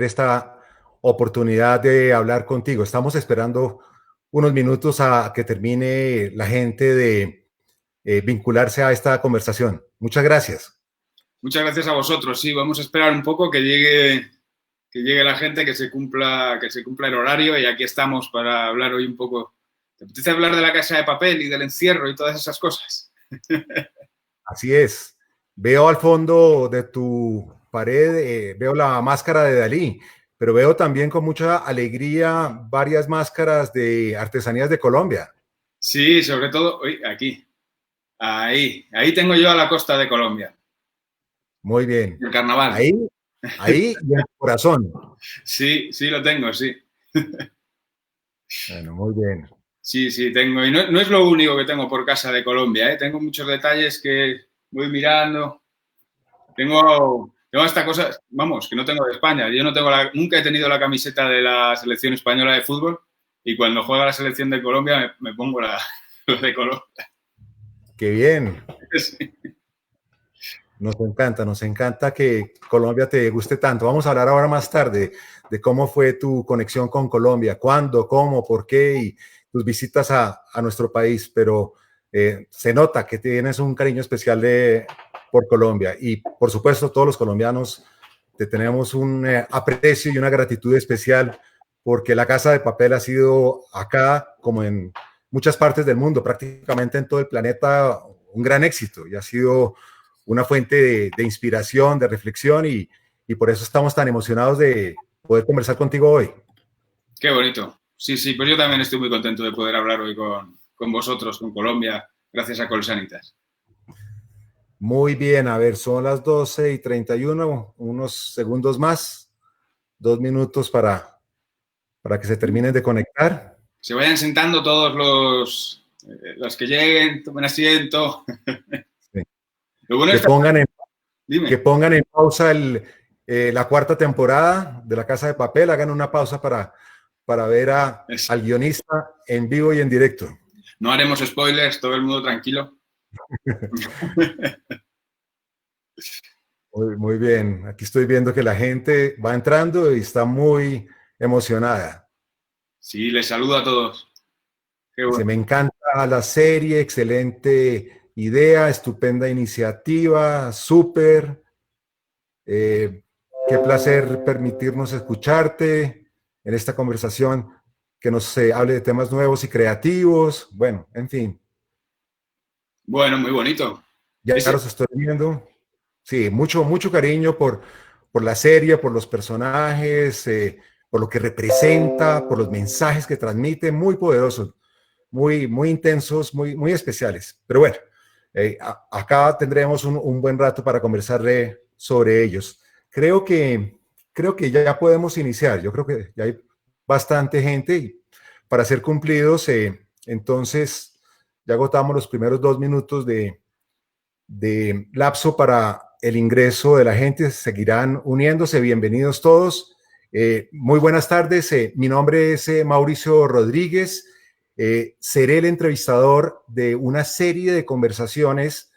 esta oportunidad de hablar contigo. Estamos esperando unos minutos a que termine la gente de vincularse a esta conversación. Muchas gracias. Muchas gracias a vosotros. Sí, vamos a esperar un poco que llegue la gente, que se cumpla el horario y aquí estamos para hablar hoy un poco. ¿Te apetece hablar de La Casa de Papel y del encierro y todas esas cosas? Así es. Veo al fondo de tu pared, veo la máscara de Dalí, pero veo también con mucha alegría varias máscaras de artesanías de Colombia. Sí, sobre todo, uy, aquí, ahí tengo yo a la costa de Colombia, Muy bien. el carnaval. Ahí, ahí y en el corazón. Sí, sí, lo tengo, sí. Bueno, muy bien. Sí, sí, tengo. Y no es lo único que tengo por casa de Colombia, ¿eh? Tengo muchos detalles que voy mirando. Tengo hasta cosas, vamos, que no tengo de España. Yo no tengo nunca he tenido la camiseta de la selección española de fútbol y cuando juega la selección de Colombia me pongo la de Colombia. Qué bien. Sí. Nos encanta que Colombia te guste tanto. Vamos a hablar ahora más tarde de cómo fue tu conexión con Colombia, cuándo, cómo, por qué y tus visitas a nuestro país, pero se nota que tienes un cariño especial por Colombia y por supuesto todos los colombianos te tenemos un aprecio y una gratitud especial porque la Casa de Papel ha sido acá, como en muchas partes del mundo, prácticamente en todo el planeta, un gran éxito y ha sido una fuente de inspiración, de reflexión y por eso estamos tan emocionados de poder conversar contigo hoy. Qué bonito. Sí, sí, pues yo también estoy muy contento de poder hablar hoy con vosotros, con Colombia, gracias a Colsanitas. Muy bien, a ver, son las 12:31, unos segundos más, 2 minutos para que se terminen de conectar. Se vayan sentando todos los que lleguen, tomen asiento. Sí. Lo bueno Que, es pongan en, que dime. pongan en pausa la cuarta temporada de La Casa de Papel, hagan una pausa para ver al guionista en vivo y en directo. No haremos spoilers, todo el mundo tranquilo. Muy bien, aquí estoy viendo que la gente va entrando y está muy emocionada. Sí, les saludo a todos. Qué Dice, bueno. me encanta la serie, excelente idea, estupenda iniciativa, súper. Qué placer permitirnos escucharte en esta conversación, que nos hable de temas nuevos y creativos. Bueno, en fin, Bueno, muy bonito. ya Ese, los estoy viendo. Sí, mucho, mucho cariño por la serie, por los personajes, por lo que representa, por los mensajes que transmite, muy poderosos, muy, muy intensos, muy, muy especiales. Pero bueno, acá tendremos un buen rato para conversar sobre ellos. Creo que, creo que ya podemos iniciar. Yo creo que ya hay bastante gente y para ser cumplidos, entonces ya agotamos los primeros 2 minutos de lapso para el ingreso de la gente. Seguirán uniéndose. Bienvenidos todos. Muy buenas tardes. Mi nombre es Mauricio Rodríguez. Seré el entrevistador de una serie de conversaciones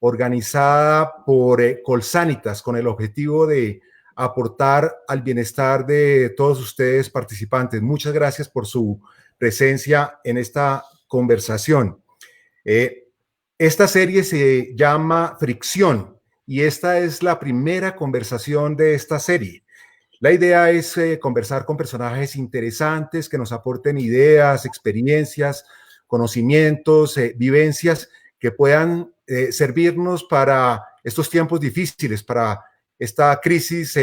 organizada por Colsanitas con el objetivo de aportar al bienestar de todos ustedes participantes. Muchas gracias por su presencia en esta conversación. Eh, esta serie se llama Fricción y esta es la primera conversación de esta serie. La idea es conversar con personajes interesantes que nos aporten ideas, experiencias, conocimientos, vivencias que puedan servirnos para estos tiempos difíciles, para esta crisis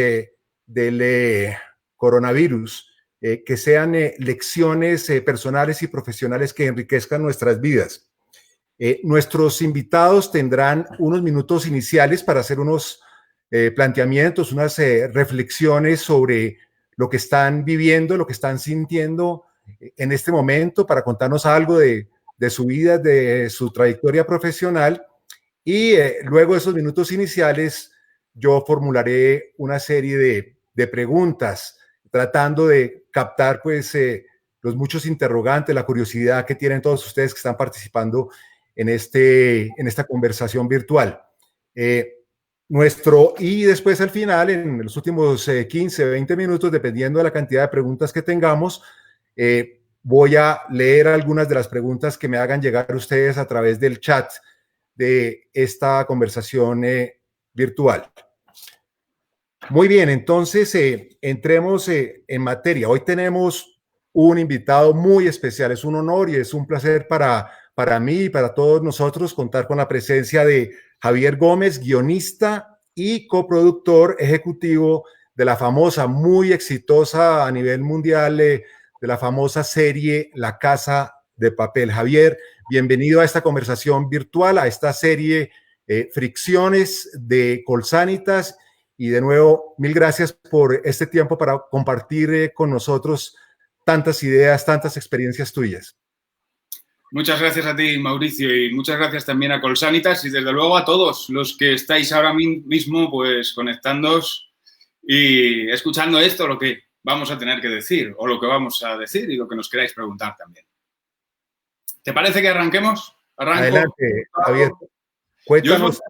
del coronavirus, que sean lecciones personales y profesionales que enriquezcan nuestras vidas. Nuestros invitados tendrán unos minutos iniciales para hacer unos planteamientos, unas reflexiones sobre lo que están viviendo, lo que están sintiendo en este momento, para contarnos algo de su vida, de su trayectoria profesional. Y luego de esos minutos iniciales, yo formularé una serie de preguntas, tratando de captar pues los muchos interrogantes, la curiosidad que tienen todos ustedes que están participando en esta conversación virtual. Y después al final, en los últimos 15, 20 minutos, dependiendo de la cantidad de preguntas que tengamos, voy a leer algunas de las preguntas que me hagan llegar ustedes a través del chat de esta conversación virtual. Muy bien, entonces entremos en materia. Hoy tenemos un invitado muy especial. Es un honor y es un placer para mí y para todos nosotros contar con la presencia de Javier Gómez, guionista y coproductor ejecutivo de la famosa, muy exitosa a nivel mundial, de la famosa serie La Casa de Papel. Javier, bienvenido a esta conversación virtual, a esta serie Fricciones de Colsanitas. Y de nuevo, mil gracias por este tiempo para compartir con nosotros tantas ideas, tantas experiencias tuyas. Muchas gracias a ti, Mauricio, y muchas gracias también a Colsanitas y desde luego a todos los que estáis ahora mismo pues conectándoos y escuchando esto, lo que vamos a tener que decir o lo que vamos a decir y lo que nos queráis preguntar también. ¿Te parece que arranquemos? ¿Arranco? Adelante, Javier. Cuéntanos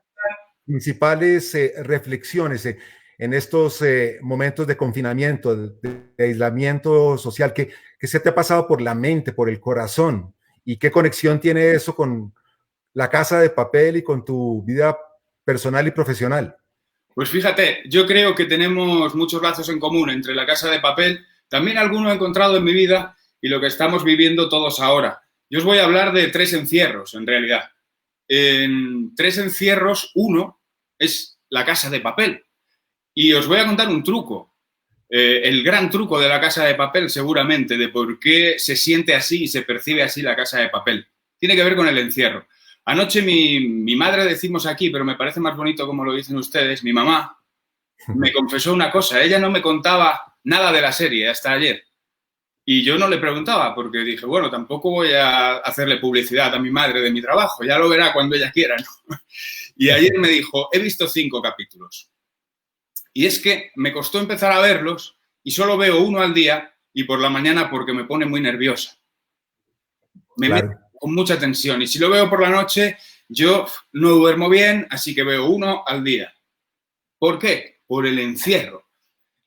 principales reflexiones en estos momentos de confinamiento, de aislamiento social, ¿qué se te ha pasado por la mente, por el corazón? ¿Y qué conexión tiene eso con La Casa de Papel y con tu vida personal y profesional? Pues fíjate, yo creo que tenemos muchos lazos en común entre La Casa de Papel, también alguno he encontrado en mi vida y lo que estamos viviendo todos ahora. Yo os voy a hablar de 3 encierros, en realidad. En 3 encierros, uno es La Casa de Papel. Y os voy a contar un truco, el gran truco de La Casa de Papel, seguramente, de por qué se siente así y se percibe así La Casa de Papel. Tiene que ver con el encierro. Anoche mi madre, decimos aquí, pero me parece más bonito como lo dicen ustedes, mi mamá, me confesó una cosa. Ella no me contaba nada de la serie hasta ayer. Y yo no le preguntaba porque dije, bueno, tampoco voy a hacerle publicidad a mi madre de mi trabajo, ya lo verá cuando ella quiera, ¿no? Y ayer me dijo, he visto 5 capítulos. Y es que me costó empezar a verlos y solo veo uno al día y por la mañana porque me pone muy nerviosa. Me meto con mucha tensión y si lo veo por la noche yo no duermo bien, así que veo uno al día. ¿Por qué? Por el encierro.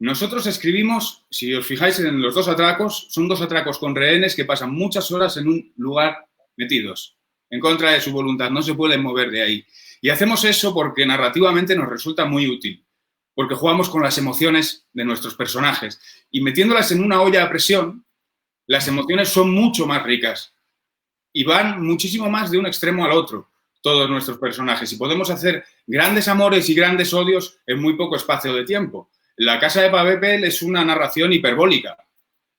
Nosotros escribimos, si os fijáis en los 2 atracos, son 2 atracos con rehenes que pasan muchas horas en un lugar metidos, en contra de su voluntad, no se pueden mover de ahí. Y hacemos eso porque narrativamente nos resulta muy útil, porque jugamos con las emociones de nuestros personajes y metiéndolas en una olla a presión, las emociones son mucho más ricas y van muchísimo más de un extremo al otro, todos nuestros personajes, y podemos hacer grandes amores y grandes odios en muy poco espacio de tiempo. La Casa de Papel es una narración hiperbólica,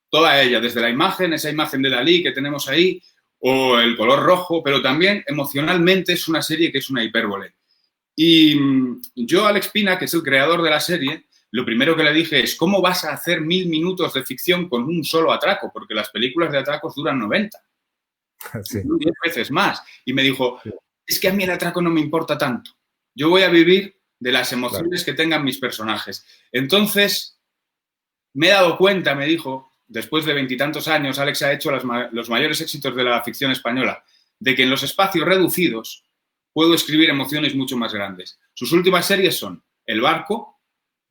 toda ella, desde la imagen, esa imagen de Dalí que tenemos ahí, o el color rojo, pero también emocionalmente es una serie que es una hipérbole. Y yo, Alex Pina, que es el creador de la serie, lo primero que le dije es, ¿cómo vas a hacer 1000 minutos de ficción con un solo atraco? Porque las películas de atracos duran 90. Sí. 10 veces más. Y me dijo, es que a mí el atraco no me importa tanto. Yo voy a vivir de las emociones que tengan mis personajes. Entonces, me he dado cuenta, me dijo, después de 20 y tantos años, Alex ha hecho los mayores éxitos de la ficción española, de que en los espacios reducidos puedo escribir emociones mucho más grandes. Sus últimas series son El Barco,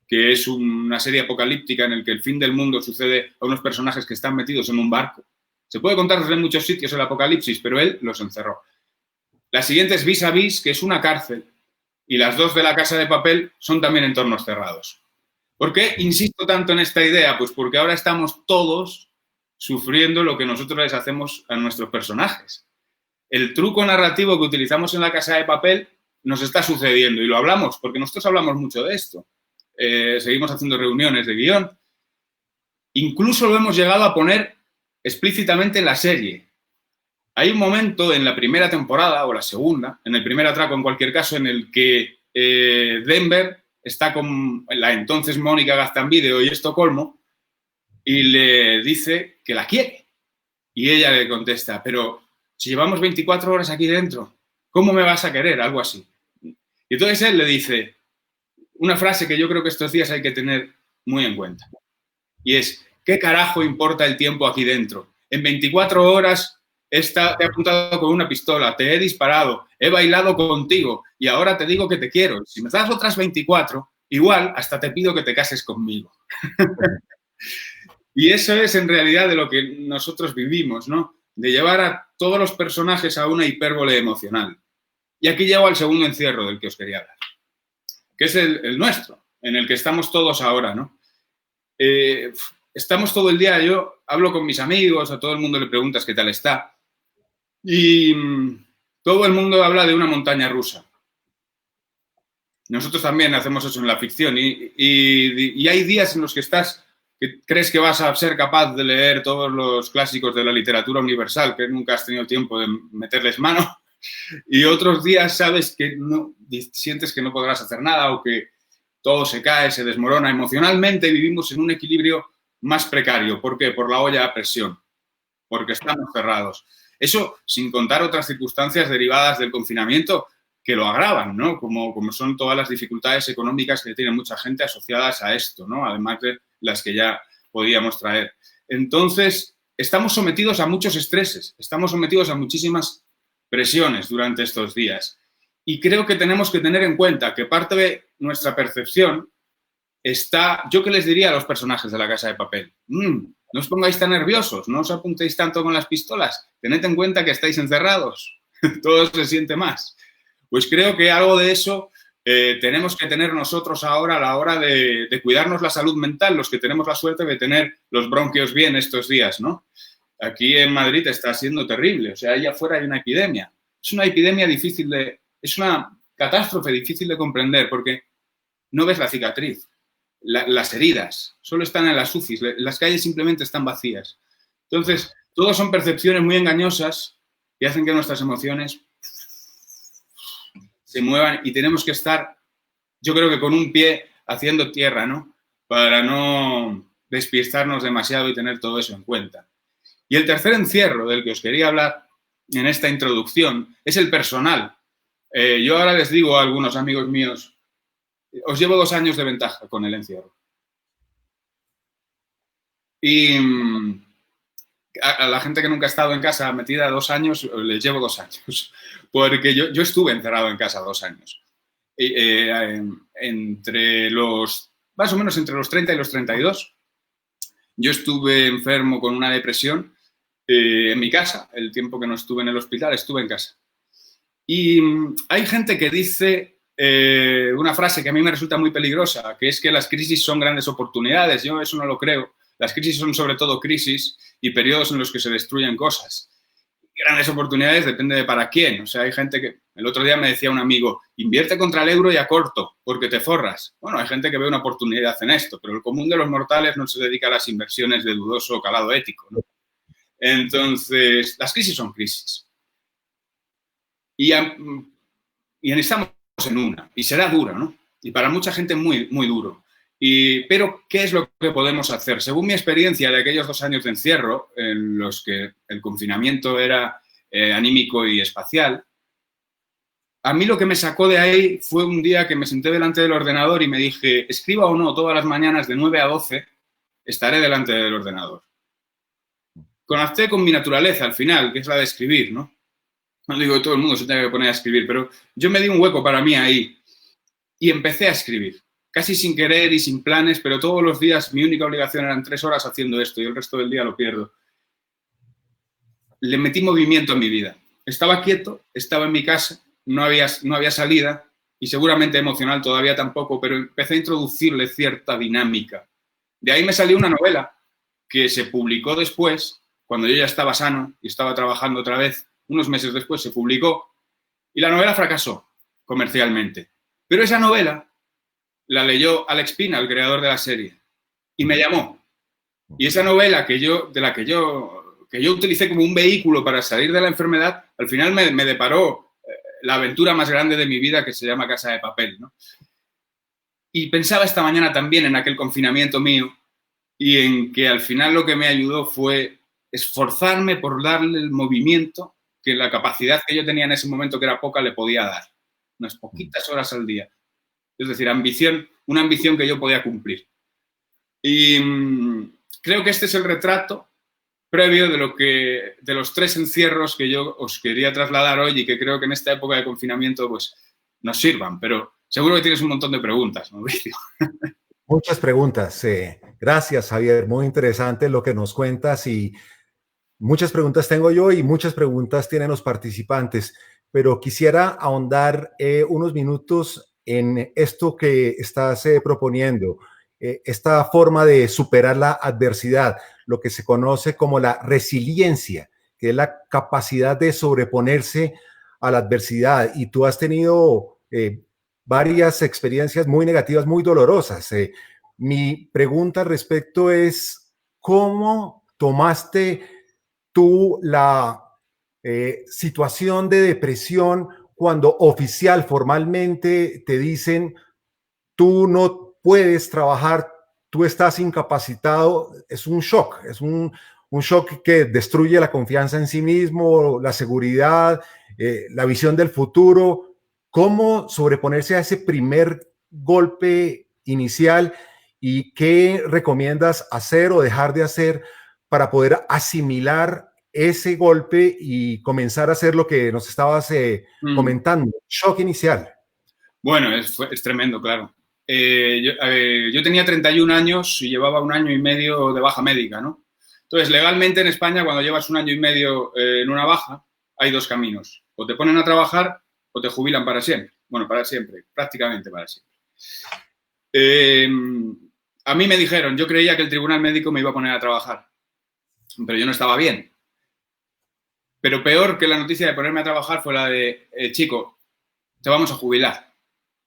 que es una serie apocalíptica en la que el fin del mundo sucede a unos personajes que están metidos en un barco. Se puede contar desde muchos sitios el apocalipsis, pero él los encerró. La siguiente es Vis a Vis, que es una cárcel, y las 2 de La Casa de Papel son también entornos cerrados. ¿Por qué insisto tanto en esta idea? Pues porque ahora estamos todos sufriendo lo que nosotros les hacemos a nuestros personajes. El truco narrativo que utilizamos en La Casa de Papel nos está sucediendo y lo hablamos, porque nosotros hablamos mucho de esto. Seguimos haciendo reuniones de guión. Incluso lo hemos llegado a poner explícitamente en la serie. Hay un momento en la primera temporada, o la segunda, en el primer atraco en cualquier caso, en el que Denver está con la entonces Mónica Gaztambide y Estocolmo y le dice que la quiere. Y ella le contesta, pero si llevamos 24 horas aquí dentro, ¿cómo me vas a querer? Algo así. Y entonces él le dice una frase que yo creo que estos días hay que tener muy en cuenta. Y es, ¿qué carajo importa el tiempo aquí dentro? En 24 horas te he apuntado con una pistola, te he disparado, he bailado contigo y ahora te digo que te quiero. Si me das otras 24, igual hasta te pido que te cases conmigo. Y eso es en realidad de lo que nosotros vivimos, ¿no? De llevar a todos los personajes a una hipérbole emocional. Y aquí llego al segundo encierro del que os quería hablar, que es el nuestro, en el que estamos todos ahora, ¿no? Estamos todo el día, yo hablo con mis amigos, a todo el mundo le preguntas qué tal está, y todo el mundo habla de una montaña rusa. Nosotros también hacemos eso en la ficción, y hay días en los que crees que vas a ser capaz de leer todos los clásicos de la literatura universal, que nunca has tenido tiempo de meterles mano, y otros días sabes que sientes que no podrás hacer nada o que todo se cae, se desmorona. Emocionalmente vivimos en un equilibrio más precario. ¿Por qué? Por la olla a presión, porque estamos cerrados. Eso sin contar otras circunstancias derivadas del confinamiento que lo agravan, ¿no? Como son todas las dificultades económicas que tiene mucha gente asociadas a esto, ¿no? Además de las que ya podíamos traer. Entonces, estamos sometidos a muchos estreses, estamos sometidos a muchísimas presiones durante estos días. Y creo que tenemos que tener en cuenta que parte de nuestra percepción está... Yo qué les diría a los personajes de La Casa de Papel. No os pongáis tan nerviosos, no os apuntéis tanto con las pistolas, tened en cuenta que estáis encerrados, todo se siente más. Pues creo que algo de eso tenemos que tener nosotros ahora a la hora de cuidarnos la salud mental, los que tenemos la suerte de tener los bronquios bien estos días, ¿no? Aquí en Madrid está siendo terrible, o sea, allá afuera hay una epidemia. Es una epidemia es una catástrofe difícil de comprender porque no ves la cicatriz, las heridas, solo están en las UCIs, las calles simplemente están vacías. Entonces, todos son percepciones muy engañosas que hacen que nuestras emociones se muevan y tenemos que estar, yo creo que con un pie haciendo tierra, ¿no? Para no despistarnos demasiado y tener todo eso en cuenta. Y el tercer encierro del que os quería hablar en esta introducción es el personal. Yo ahora les digo a algunos amigos míos, os llevo 2 años de ventaja con el encierro. Y a la gente que nunca ha estado en casa metida 2 años, les llevo 2 años. Porque yo estuve encerrado en casa 2 años. Más o menos entre los 30 y los 32. Yo estuve enfermo con una depresión en mi casa. El tiempo que no estuve en el hospital, estuve en casa. Y hay gente que dice una frase que a mí me resulta muy peligrosa, que es que las crisis son grandes oportunidades. Yo eso no lo creo. Las crisis son sobre todo crisis y periodos en los que se destruyen cosas. Grandes oportunidades depende de para quién. O sea, hay gente que... El otro día me decía un amigo, invierte contra el euro y a corto, porque te forras. Bueno, hay gente que ve una oportunidad en esto, pero el común de los mortales no se dedica a las inversiones de dudoso calado ético, ¿no? Entonces, las crisis son crisis. Y estamos en una, y será dura, ¿no? Y para mucha gente muy, muy duro. Pero, ¿qué es lo que podemos hacer? Según mi experiencia de aquellos 2 años de encierro, en los que el confinamiento era anímico y espacial, a mí lo que me sacó de ahí fue un día que me senté delante del ordenador y me dije, escriba o no, todas las mañanas de 9 a 12 estaré delante del ordenador. Conecté con mi naturaleza al final, que es la de escribir, ¿no? No digo que todo el mundo se tenga que poner a escribir, pero yo me di un hueco para mí ahí y empecé a escribir. Casi sin querer y sin planes, pero todos los días mi única obligación eran 3 horas haciendo esto y el resto del día lo pierdo. Le metí movimiento a mi vida. Estaba quieto, estaba en mi casa, no había salida y seguramente emocional todavía tampoco, pero empecé a introducirle cierta dinámica. De ahí me salió una novela que se publicó después, cuando yo ya estaba sano y estaba trabajando otra vez. Unos meses después se publicó y la novela fracasó comercialmente. Pero esa novela la leyó Alex Pina, el creador de la serie, y me llamó. Y esa novela que yo utilicé como un vehículo para salir de la enfermedad, al final me deparó la aventura más grande de mi vida, que se llama Casa de Papel, ¿no? Y pensaba esta mañana también en aquel confinamiento mío y en que al final lo que me ayudó fue esforzarme por darle el movimiento que la capacidad que yo tenía en ese momento, que era poca, le podía dar. Unas poquitas horas al día. Es decir, una ambición que yo podía cumplir. Y creo que este es el retrato previo de los 3 encierros que yo os quería trasladar hoy y que creo que en esta época de confinamiento pues, nos sirvan. Pero seguro que tienes un montón de preguntas, Mauricio. Muchas preguntas. Gracias, Javier. Muy interesante lo que nos cuentas y muchas preguntas tengo yo y muchas preguntas tienen los participantes, pero quisiera ahondar unos minutos en esto que estás proponiendo, esta forma de superar la adversidad, lo que se conoce como la resiliencia, que es la capacidad de sobreponerse a la adversidad. Y tú has tenido varias experiencias muy negativas, muy dolorosas. Mi pregunta al respecto es, ¿cómo tomaste tú la situación de depresión cuando formalmente te dicen tú no puedes trabajar, tú estás incapacitado? Es un shock, es un shock que destruye la confianza en sí mismo, la seguridad, la visión del futuro. ¿Cómo sobreponerse a ese primer golpe inicial y qué recomiendas hacer o dejar de hacer para poder asimilar ese golpe y comenzar a hacer lo que nos estabas comentando? Shock inicial. Bueno, es tremendo, claro. Yo tenía 31 años y llevaba 1 año y medio de baja médica, ¿no? Entonces, legalmente en España, cuando llevas 1 año y medio en una baja, hay 2 caminos. O te ponen a trabajar o te jubilan para siempre. Bueno, para siempre, prácticamente para siempre. A mí me dijeron, yo creía que el tribunal médico me iba a poner a trabajar, pero yo no estaba bien. Pero peor que la noticia de ponerme a trabajar fue la de, chico, te vamos a jubilar.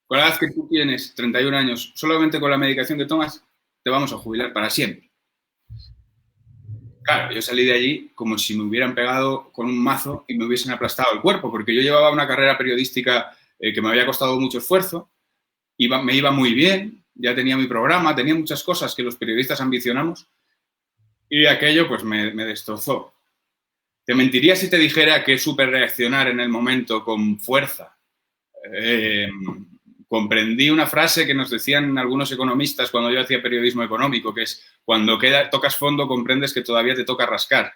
Con la edad que tú tienes, 31 años, solamente con la medicación que tomas, te vamos a jubilar para siempre. Claro, yo salí de allí como si me hubieran pegado con un mazo y me hubiesen aplastado el cuerpo, porque yo llevaba una carrera periodística que me había costado mucho esfuerzo, me iba muy bien, ya tenía mi programa, tenía muchas cosas que los periodistas ambicionamos, y aquello pues me destrozó. Te mentiría si te dijera que supe reaccionar en el momento con fuerza. Comprendí una frase que nos decían algunos economistas cuando yo hacía periodismo económico, que es, cuando tocas fondo comprendes que todavía te toca rascar.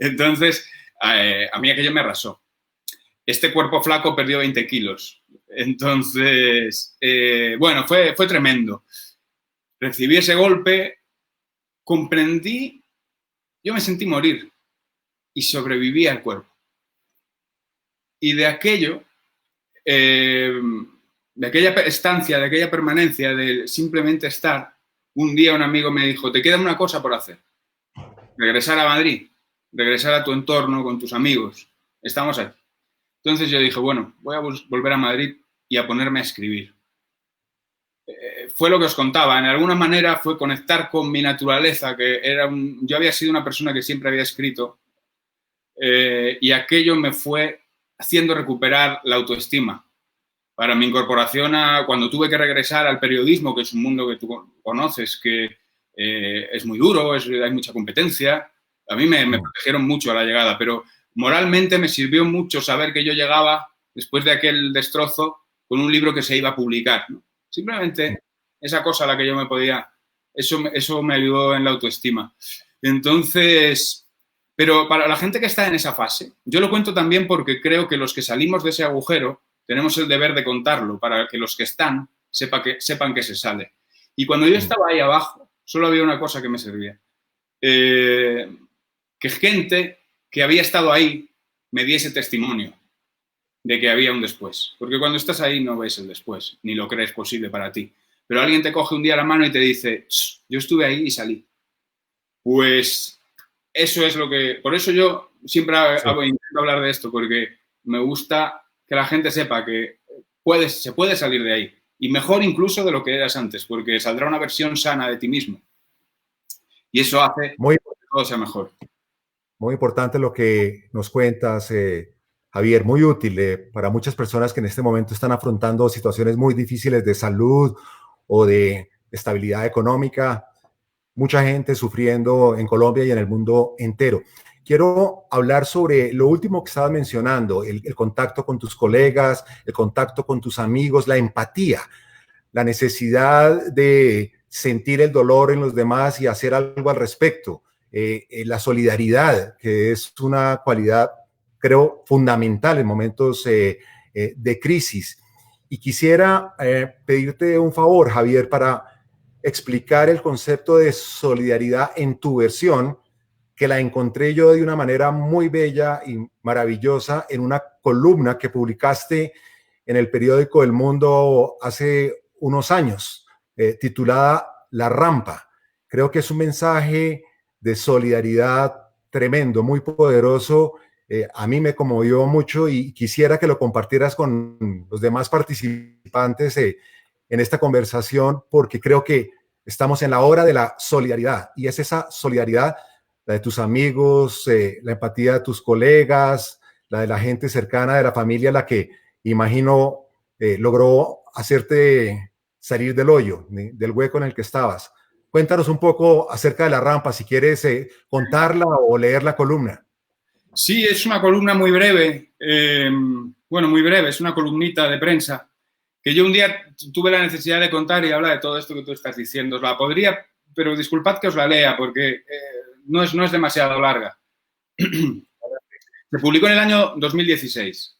Entonces, a mí aquello me arrasó. Este cuerpo flaco perdió 20 kilos. Entonces, bueno, fue tremendo. Recibí ese golpe, comprendí, yo me sentí morir y sobreviví al cuerpo. Y de aquello, de aquella estancia, de aquella permanencia, de simplemente estar, un día un amigo me dijo, te queda una cosa por hacer. Regresar a Madrid, regresar a tu entorno con tus amigos. Estamos aquí. Entonces yo dije, bueno, voy a volver a Madrid y a ponerme a escribir. Fue lo que os contaba, en alguna manera fue conectar con mi naturaleza, que yo había sido una persona que siempre había escrito, y aquello me fue haciendo recuperar la autoestima. Para mi incorporación cuando tuve que regresar al periodismo, que es un mundo que tú conoces, que es muy duro, hay mucha competencia, a mí me protegieron mucho a la llegada, pero moralmente me sirvió mucho saber que yo llegaba, después de aquel destrozo, con un libro que se iba a publicar, ¿no? Simplemente esa cosa a la que yo me podía, eso me ayudó en la autoestima. Entonces, pero para la gente que está en esa fase, yo lo cuento también porque creo que los que salimos de ese agujero tenemos el deber de contarlo para que los que están sepan que se sale. Y cuando yo estaba ahí abajo, solo había una cosa que me servía. Que gente que había estado ahí me diese testimonio de que había un después. Porque cuando estás ahí no ves el después, ni lo crees posible para ti. Pero alguien te coge un día la mano y te dice, yo estuve ahí y salí. Pues eso es lo que... Por eso yo siempre intento hablar de esto, porque me gusta que la gente sepa que se puede salir de ahí. Y mejor incluso de lo que eras antes, porque saldrá una versión sana de ti mismo. Y eso hace que todo sea mejor. Muy importante lo que nos cuentas, Javier, muy útil para muchas personas que en este momento están afrontando situaciones muy difíciles de salud o de estabilidad económica. Mucha gente sufriendo en Colombia y en el mundo entero. Quiero hablar sobre lo último que estabas mencionando, el contacto con tus colegas, el contacto con tus amigos, la empatía, la necesidad de sentir el dolor en los demás y hacer algo al respecto. la solidaridad, que es una cualidad, creo, fundamental en momentos de crisis. Y quisiera pedirte un favor, Javier, para explicar el concepto de solidaridad en tu versión, que la encontré yo de una manera muy bella y maravillosa en una columna que publicaste en el periódico El Mundo hace unos años, titulada La Rampa. Creo que es un mensaje de solidaridad tremendo, muy poderoso. A mí me conmovió mucho y quisiera que lo compartieras con los demás participantes en esta conversación, porque creo que estamos en la hora de la solidaridad, y es esa solidaridad, la de tus amigos, la empatía de tus colegas, la de la gente cercana de la familia, la que imagino logró hacerte salir del hoyo, del hueco en el que estabas. Cuéntanos un poco acerca de La Rampa, si quieres contarla o leer la columna. Sí, es una columna muy breve, bueno, muy breve, es una columnita de prensa que yo un día tuve la necesidad de contar y habla de todo esto que tú estás diciendo. Os la podría, pero disculpad que os la lea porque no es demasiado larga. Se publicó en el año 2016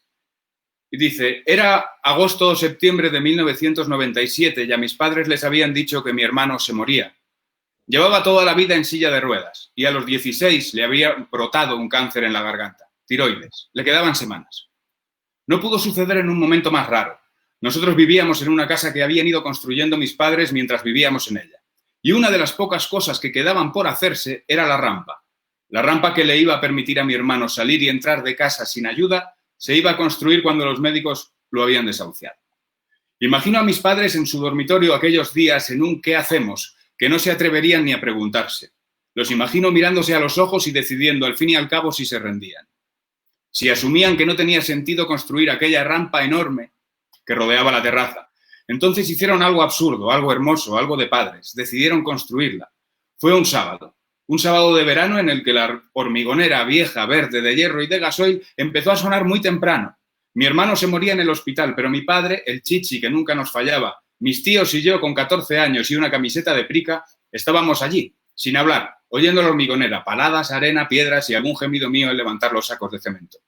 y dice: era agosto o septiembre de 1997 y a mis padres les habían dicho que mi hermano se moría. Llevaba toda la vida en silla de ruedas y a los 16 le había brotado un cáncer en la garganta, tiroides. Le quedaban semanas. No pudo suceder en un momento más raro. Nosotros vivíamos en una casa que habían ido construyendo mis padres mientras vivíamos en ella. Y una de las pocas cosas que quedaban por hacerse era la rampa. La rampa que le iba a permitir a mi hermano salir y entrar de casa sin ayuda se iba a construir cuando los médicos lo habían desahuciado. Imagino a mis padres en su dormitorio aquellos días en un ¿qué hacemos?, que no se atreverían ni a preguntarse. Los imagino mirándose a los ojos y decidiendo al fin y al cabo si se rendían. Si asumían que no tenía sentido construir aquella rampa enorme que rodeaba la terraza, entonces hicieron algo absurdo, algo hermoso, algo de padres. Decidieron construirla. Fue un sábado de verano en el que la hormigonera vieja, verde, de hierro y de gasoil empezó a sonar muy temprano. Mi hermano se moría en el hospital, pero mi padre, el chichi que nunca nos fallaba, mis tíos y yo con 14 años y una camiseta de prica, estábamos allí, sin hablar, oyendo la hormigonera, paladas, arena, piedras y algún gemido mío en levantar los sacos de cemento.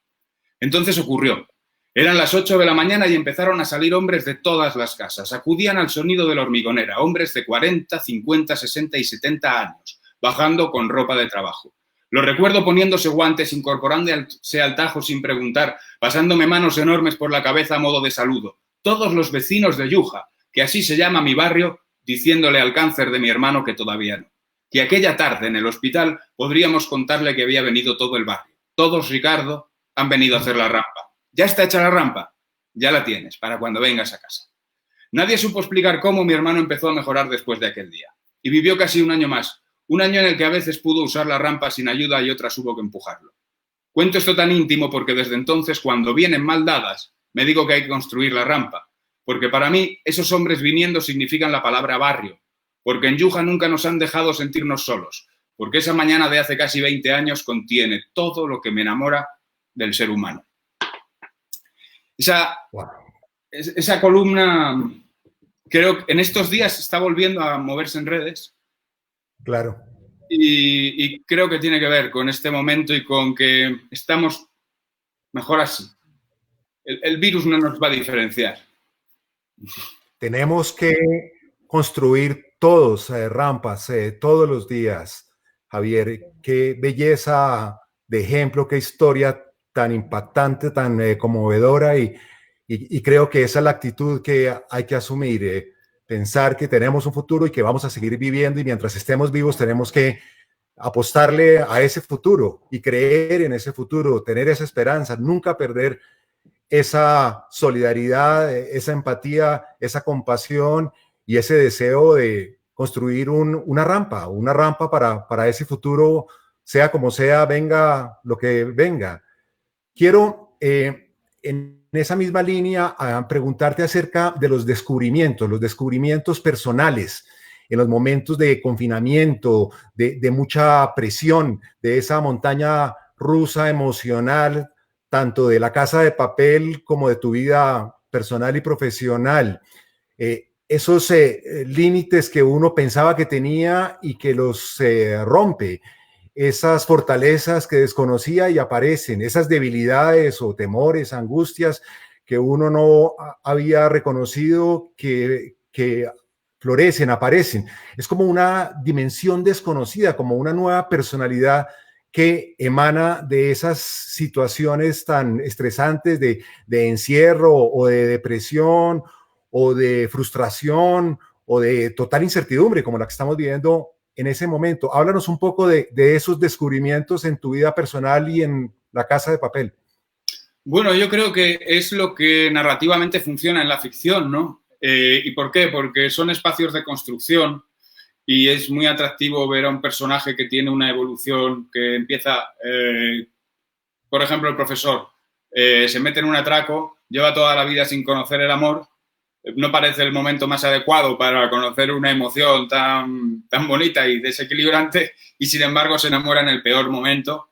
Entonces ocurrió. Eran las 8 de la mañana y empezaron a salir hombres de todas las casas. Acudían al sonido de la hormigonera, hombres de 40, 50, 60 y 70 años, bajando con ropa de trabajo. Lo recuerdo poniéndose guantes, incorporándose al tajo sin preguntar, pasándome manos enormes por la cabeza a modo de saludo. Todos los vecinos de Yuja, que así se llama mi barrio, diciéndole al cáncer de mi hermano que todavía no. Que aquella tarde en el hospital podríamos contarle que había venido todo el barrio. Todos, Ricardo, han venido a hacer la rampa. ¿Ya está hecha la rampa? Ya la tienes, para cuando vengas a casa. Nadie supo explicar cómo mi hermano empezó a mejorar después de aquel día. Y vivió casi un año más. Un año en el que a veces pudo usar la rampa sin ayuda y otras hubo que empujarlo. Cuento esto tan íntimo porque desde entonces, cuando vienen mal dadas, me digo que hay que construir la rampa. Porque para mí, esos hombres viniendo significan la palabra barrio. Porque en Yuja nunca nos han dejado sentirnos solos. Porque esa mañana de hace casi 20 años contiene todo lo que me enamora del ser humano. Esa columna, creo que en estos días está volviendo a moverse en redes. Claro. Y creo que tiene que ver con este momento y con que estamos mejor así. El virus no nos va a diferenciar. Tenemos que construir todos rampas todos los días, Javier. Qué belleza de ejemplo, qué historia tan impactante, tan conmovedora y creo que esa es la actitud que hay que asumir, pensar que tenemos un futuro y que vamos a seguir viviendo y mientras estemos vivos tenemos que apostarle a ese futuro y creer en ese futuro, tener esa esperanza, nunca perder esa solidaridad, esa empatía, esa compasión y ese deseo de construir una rampa para ese futuro, sea como sea, venga lo que venga. Quiero, en esa misma línea, preguntarte acerca de los descubrimientos personales en los momentos de confinamiento, de mucha presión, de esa montaña rusa emocional, tanto de La Casa de Papel como de tu vida personal y profesional. Esos límites que uno pensaba que tenía y que los rompe. esas fortalezas que desconocía y aparecen, esas debilidades o temores, angustias que uno no había reconocido que florecen, aparecen. Es como una dimensión desconocida, como una nueva personalidad que emana de esas situaciones tan estresantes de encierro o de depresión o de frustración o de total incertidumbre como la que estamos viviendo en ese momento. Háblanos un poco de esos descubrimientos en tu vida personal y en La Casa de Papel. Bueno, yo creo que es lo que narrativamente funciona en la ficción, ¿no? ¿Y por qué? Porque son espacios de construcción y es muy atractivo ver a un personaje que tiene una evolución que empieza, por ejemplo, el profesor se mete en un atraco, lleva toda la vida sin conocer el amor, no parece el momento más adecuado para conocer una emoción tan bonita y desequilibrante y sin embargo se enamora en el peor momento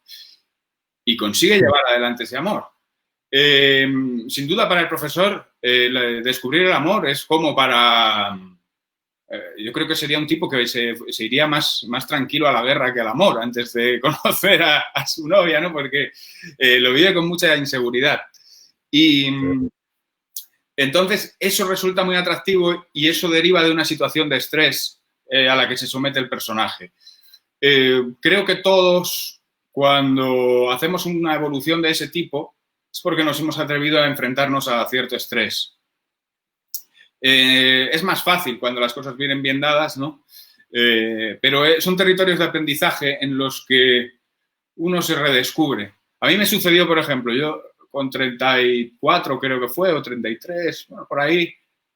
y consigue llevar adelante ese amor. Sin duda para el profesor descubrir el amor es como para... yo creo que sería un tipo que se iría más tranquilo a la guerra que al amor antes de conocer a su novia, ¿no? Porque lo vive con mucha inseguridad. Y entonces eso resulta muy atractivo y eso deriva de una situación de estrés a la que se somete el personaje. Creo que todos, cuando hacemos una evolución de ese tipo, es porque nos hemos atrevido a enfrentarnos a cierto estrés. Es más fácil cuando las cosas vienen bien dadas, ¿no? Pero son territorios de aprendizaje en los que uno se redescubre. A mí me sucedió, por ejemplo, yo con 34 creo que fue, o 33, bueno, por ahí,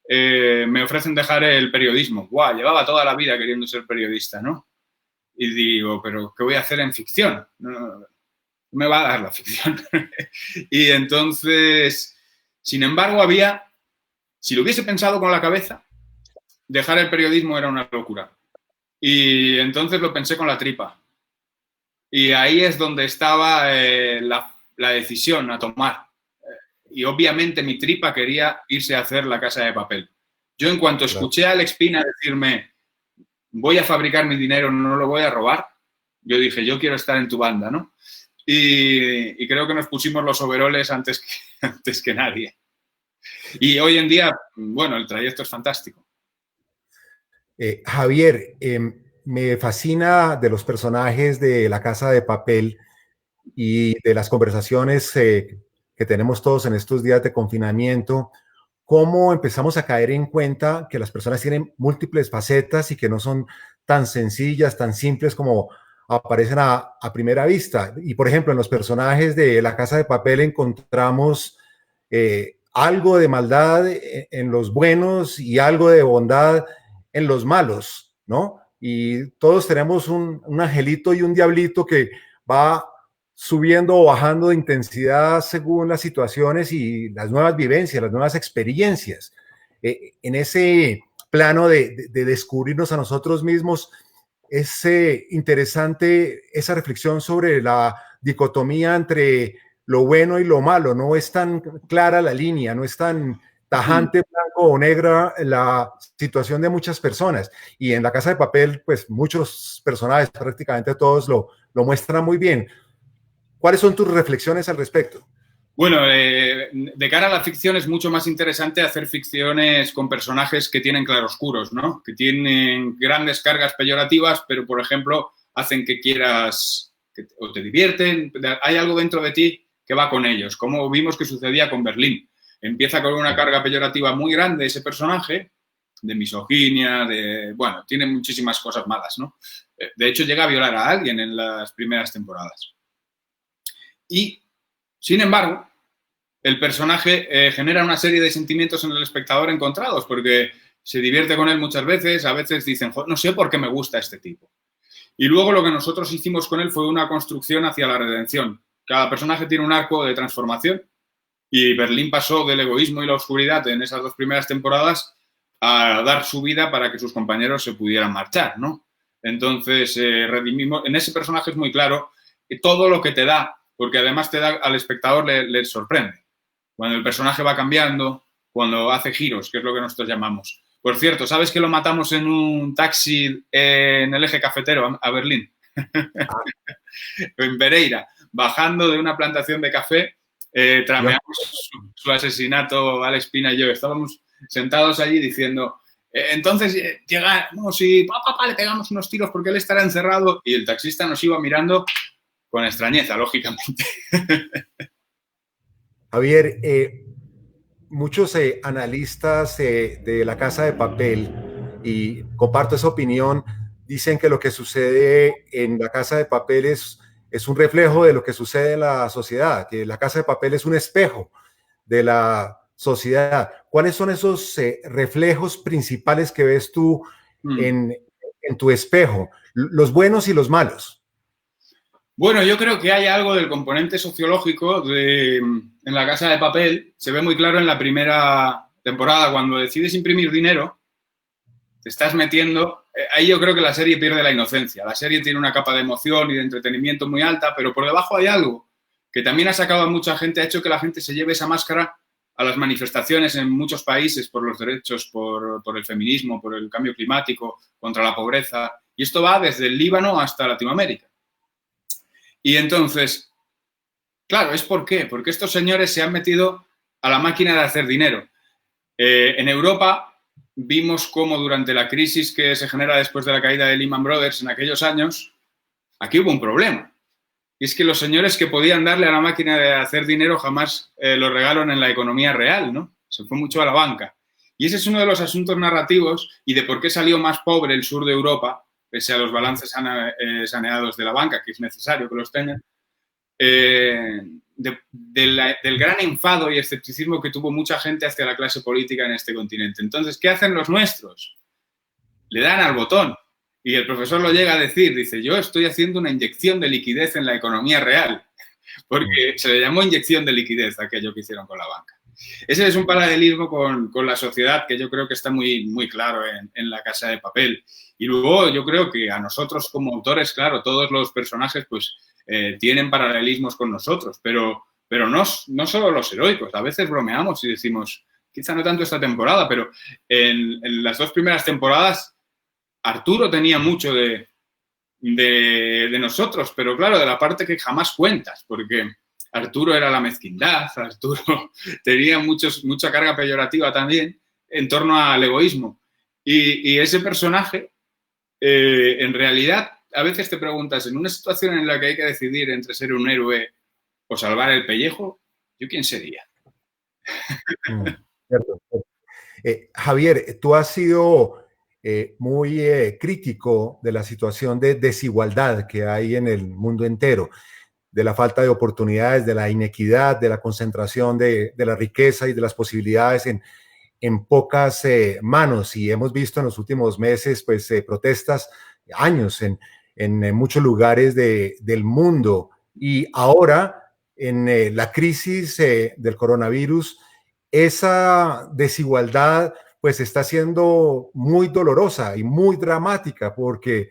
me ofrecen dejar el periodismo. ¡Guau! Llevaba toda la vida queriendo ser periodista, ¿no? Y digo, ¿pero qué voy a hacer en ficción? No me va a dar la ficción. Y entonces, sin embargo, si lo hubiese pensado con la cabeza, dejar el periodismo era una locura. Y entonces lo pensé con la tripa. Y ahí es donde estaba la decisión a tomar. Y obviamente mi tripa quería irse a hacer La Casa de Papel. Yo en cuanto escuché a Alex Pina decirme, voy a fabricar mi dinero, no lo voy a robar, yo dije, yo quiero estar en tu banda, ¿no? Y creo que nos pusimos los overoles antes que nadie. Y hoy en día, bueno, el trayecto es fantástico. Javier, me fascina de los personajes de La Casa de Papel y de las conversaciones que tenemos todos en estos días de confinamiento, cómo empezamos a caer en cuenta que las personas tienen múltiples facetas y que no son tan sencillas, tan simples como aparecen a primera vista. Y por ejemplo, en los personajes de La Casa de Papel encontramos algo de maldad en los buenos y algo de bondad en los malos, ¿no? Y todos tenemos un angelito y un diablito que va subiendo o bajando de intensidad según las situaciones y las nuevas vivencias, las nuevas experiencias. En ese plano de descubrirnos a nosotros mismos, es interesante esa reflexión sobre la dicotomía entre lo bueno y lo malo. No es tan clara la línea, no es tan tajante, blanco o negra la situación de muchas personas. Y en La Casa de Papel, pues muchos personajes, prácticamente todos, lo muestran muy bien. ¿Cuáles son tus reflexiones al respecto? Bueno, de cara a la ficción es mucho más interesante hacer ficciones con personajes que tienen claroscuros, ¿no? Que tienen grandes cargas peyorativas, pero, por ejemplo, hacen que quieras o te divierten. Hay algo dentro de ti que va con ellos, como vimos que sucedía con Berlín. Empieza con una carga peyorativa muy grande ese personaje, de misoginia, bueno, tiene muchísimas cosas malas, ¿no? De hecho, llega a violar a alguien en las primeras temporadas. Y, sin embargo, el personaje genera una serie de sentimientos en el espectador encontrados, porque se divierte con él muchas veces, a veces dicen, no sé por qué me gusta este tipo. Y luego lo que nosotros hicimos con él fue una construcción hacia la redención. Cada personaje tiene un arco de transformación y Berlín pasó del egoísmo y la oscuridad en esas 2 primeras temporadas a dar su vida para que sus compañeros se pudieran marchar, ¿no? Entonces, redimimos, en ese personaje es muy claro que todo lo que te da, porque además te da al espectador le sorprende. Cuando el personaje va cambiando, cuando hace giros, que es lo que nosotros llamamos. Por cierto, ¿sabes que lo matamos en un taxi en el eje cafetero a Berlín? En Pereira, bajando de una plantación de café, trameamos su asesinato, Alex Pina y yo. Estábamos sentados allí diciendo, entonces llega, no, si papá le pegamos unos tiros porque él estará encerrado, y el taxista nos iba mirando con extrañeza, lógicamente. Javier, muchos analistas de La Casa de Papel, y comparto esa opinión, dicen que lo que sucede en La Casa de Papel es un reflejo de lo que sucede en la sociedad, que La Casa de Papel es un espejo de la sociedad. ¿Cuáles son esos reflejos principales que ves tú en, en tu espejo? Los buenos y los malos. Bueno, yo creo que hay algo del componente sociológico en La Casa de Papel. Se ve muy claro en la primera temporada, cuando decides imprimir dinero, te estás metiendo. Ahí yo creo que la serie pierde la inocencia. La serie tiene una capa de emoción y de entretenimiento muy alta, pero por debajo hay algo que también ha sacado a mucha gente, ha hecho que la gente se lleve esa máscara a las manifestaciones en muchos países por los derechos, por el feminismo, por el cambio climático, contra la pobreza. Y esto va desde el Líbano hasta Latinoamérica. Y entonces, claro, ¿es por qué? Porque estos señores se han metido a la máquina de hacer dinero. En Europa vimos cómo durante la crisis que se genera después de la caída de Lehman Brothers en aquellos años, aquí hubo un problema. Y es que los señores que podían darle a la máquina de hacer dinero jamás lo regaron en la economía real, ¿no? Se fue mucho a la banca. Y ese es uno de los asuntos narrativos y de por qué salió más pobre el sur de Europa, pese a los balances saneados de la banca, que es necesario que los tengan, del gran enfado y escepticismo que tuvo mucha gente hacia la clase política en este continente. Entonces, ¿qué hacen los nuestros? Le dan al botón. Y el profesor lo llega a decir, dice, yo estoy haciendo una inyección de liquidez en la economía real, porque se le llamó inyección de liquidez a aquello que hicieron con la banca. Ese es un paralelismo con la sociedad que yo creo que está muy, muy claro en La Casa de Papel. Y luego yo creo que a nosotros como autores, claro, todos los personajes pues tienen paralelismos con nosotros, pero no solo los heroicos. A veces bromeamos y decimos, quizá no tanto esta temporada, pero en las dos primeras temporadas Arturo tenía mucho de nosotros, pero claro, de la parte que jamás cuentas, porque Arturo era la mezquindad, Arturo tenía mucha carga peyorativa también en torno al egoísmo. Y ese personaje, en realidad, a veces te preguntas, en una situación en la que hay que decidir entre ser un héroe o salvar el pellejo, ¿yo quién sería? Cierto. Javier, tú has sido muy crítico de la situación de desigualdad que hay en el mundo entero, de la falta de oportunidades, de la inequidad, de la concentración de la riqueza y de las posibilidades en pocas manos. Y hemos visto en los últimos meses pues, protestas, años en muchos lugares del mundo. Y ahora, en la crisis del coronavirus, esa desigualdad pues está siendo muy dolorosa y muy dramática porque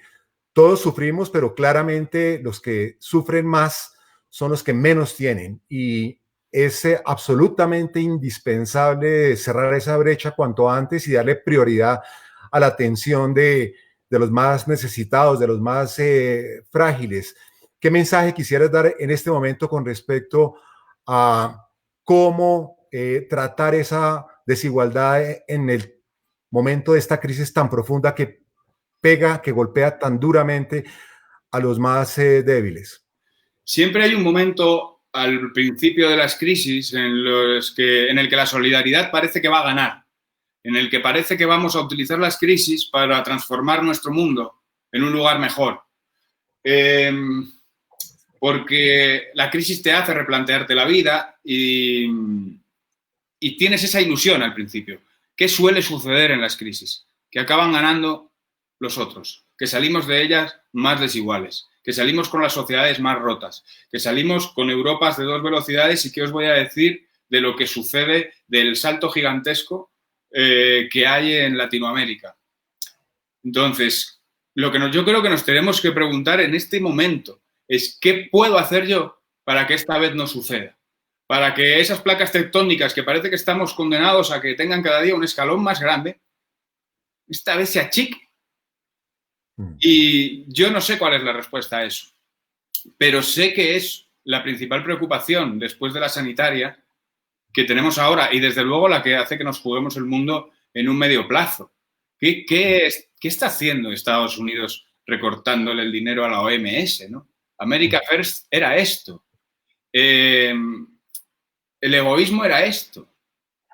todos sufrimos, pero claramente los que sufren más son los que menos tienen y es absolutamente indispensable cerrar esa brecha cuanto antes y darle prioridad a la atención de los más necesitados, de los más frágiles. ¿Qué mensaje quisieras dar en este momento con respecto a cómo tratar esa desigualdad en el momento de esta crisis tan profunda que pega, que golpea tan duramente a los más débiles? Siempre hay un momento al principio de las crisis en el que la solidaridad parece que va a ganar, en el que parece que vamos a utilizar las crisis para transformar nuestro mundo en un lugar mejor. Porque la crisis te hace replantearte la vida y tienes esa ilusión al principio. ¿Qué suele suceder en las crisis? Que acaban ganando los otros, que salimos de ellas más desiguales, que salimos con las sociedades más rotas, que salimos con Europas de dos velocidades. ¿Y qué os voy a decir de lo que sucede, del salto gigantesco que hay en Latinoamérica? Entonces, lo que yo creo que nos tenemos que preguntar en este momento es ¿qué puedo hacer yo para que esta vez no suceda? Para que esas placas tectónicas que parece que estamos condenados a que tengan cada día un escalón más grande, esta vez se achique. Y yo no sé cuál es la respuesta a eso, pero sé que es la principal preocupación después de la sanitaria que tenemos ahora y desde luego la que hace que nos juguemos el mundo en un medio plazo. ¿Qué está haciendo Estados Unidos recortándole el dinero a la OMS, ¿no? America First era esto. El egoísmo era esto.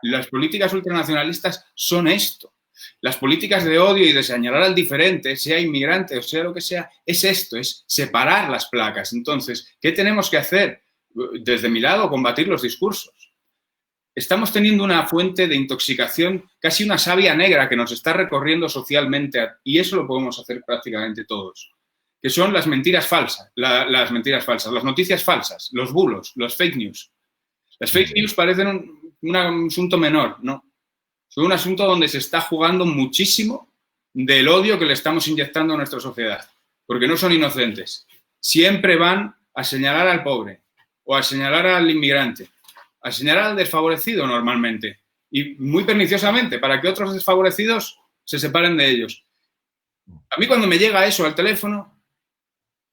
Las políticas ultranacionalistas son esto. Las políticas de odio y de señalar al diferente, sea inmigrante o sea lo que sea, es esto, es separar las placas. Entonces, ¿qué tenemos que hacer? Desde mi lado, combatir los discursos. Estamos teniendo una fuente de intoxicación, casi una savia negra que nos está recorriendo socialmente y eso lo podemos hacer prácticamente todos, que son las mentiras falsas, las mentiras falsas, las noticias falsas, los bulos, los fake news. Las fake news parecen un asunto menor, ¿no? Son un asunto donde se está jugando muchísimo del odio que le estamos inyectando a nuestra sociedad, porque no son inocentes. Siempre van a señalar al pobre o a señalar al inmigrante, a señalar al desfavorecido normalmente y muy perniciosamente para que otros desfavorecidos se separen de ellos. A mí cuando me llega eso al teléfono,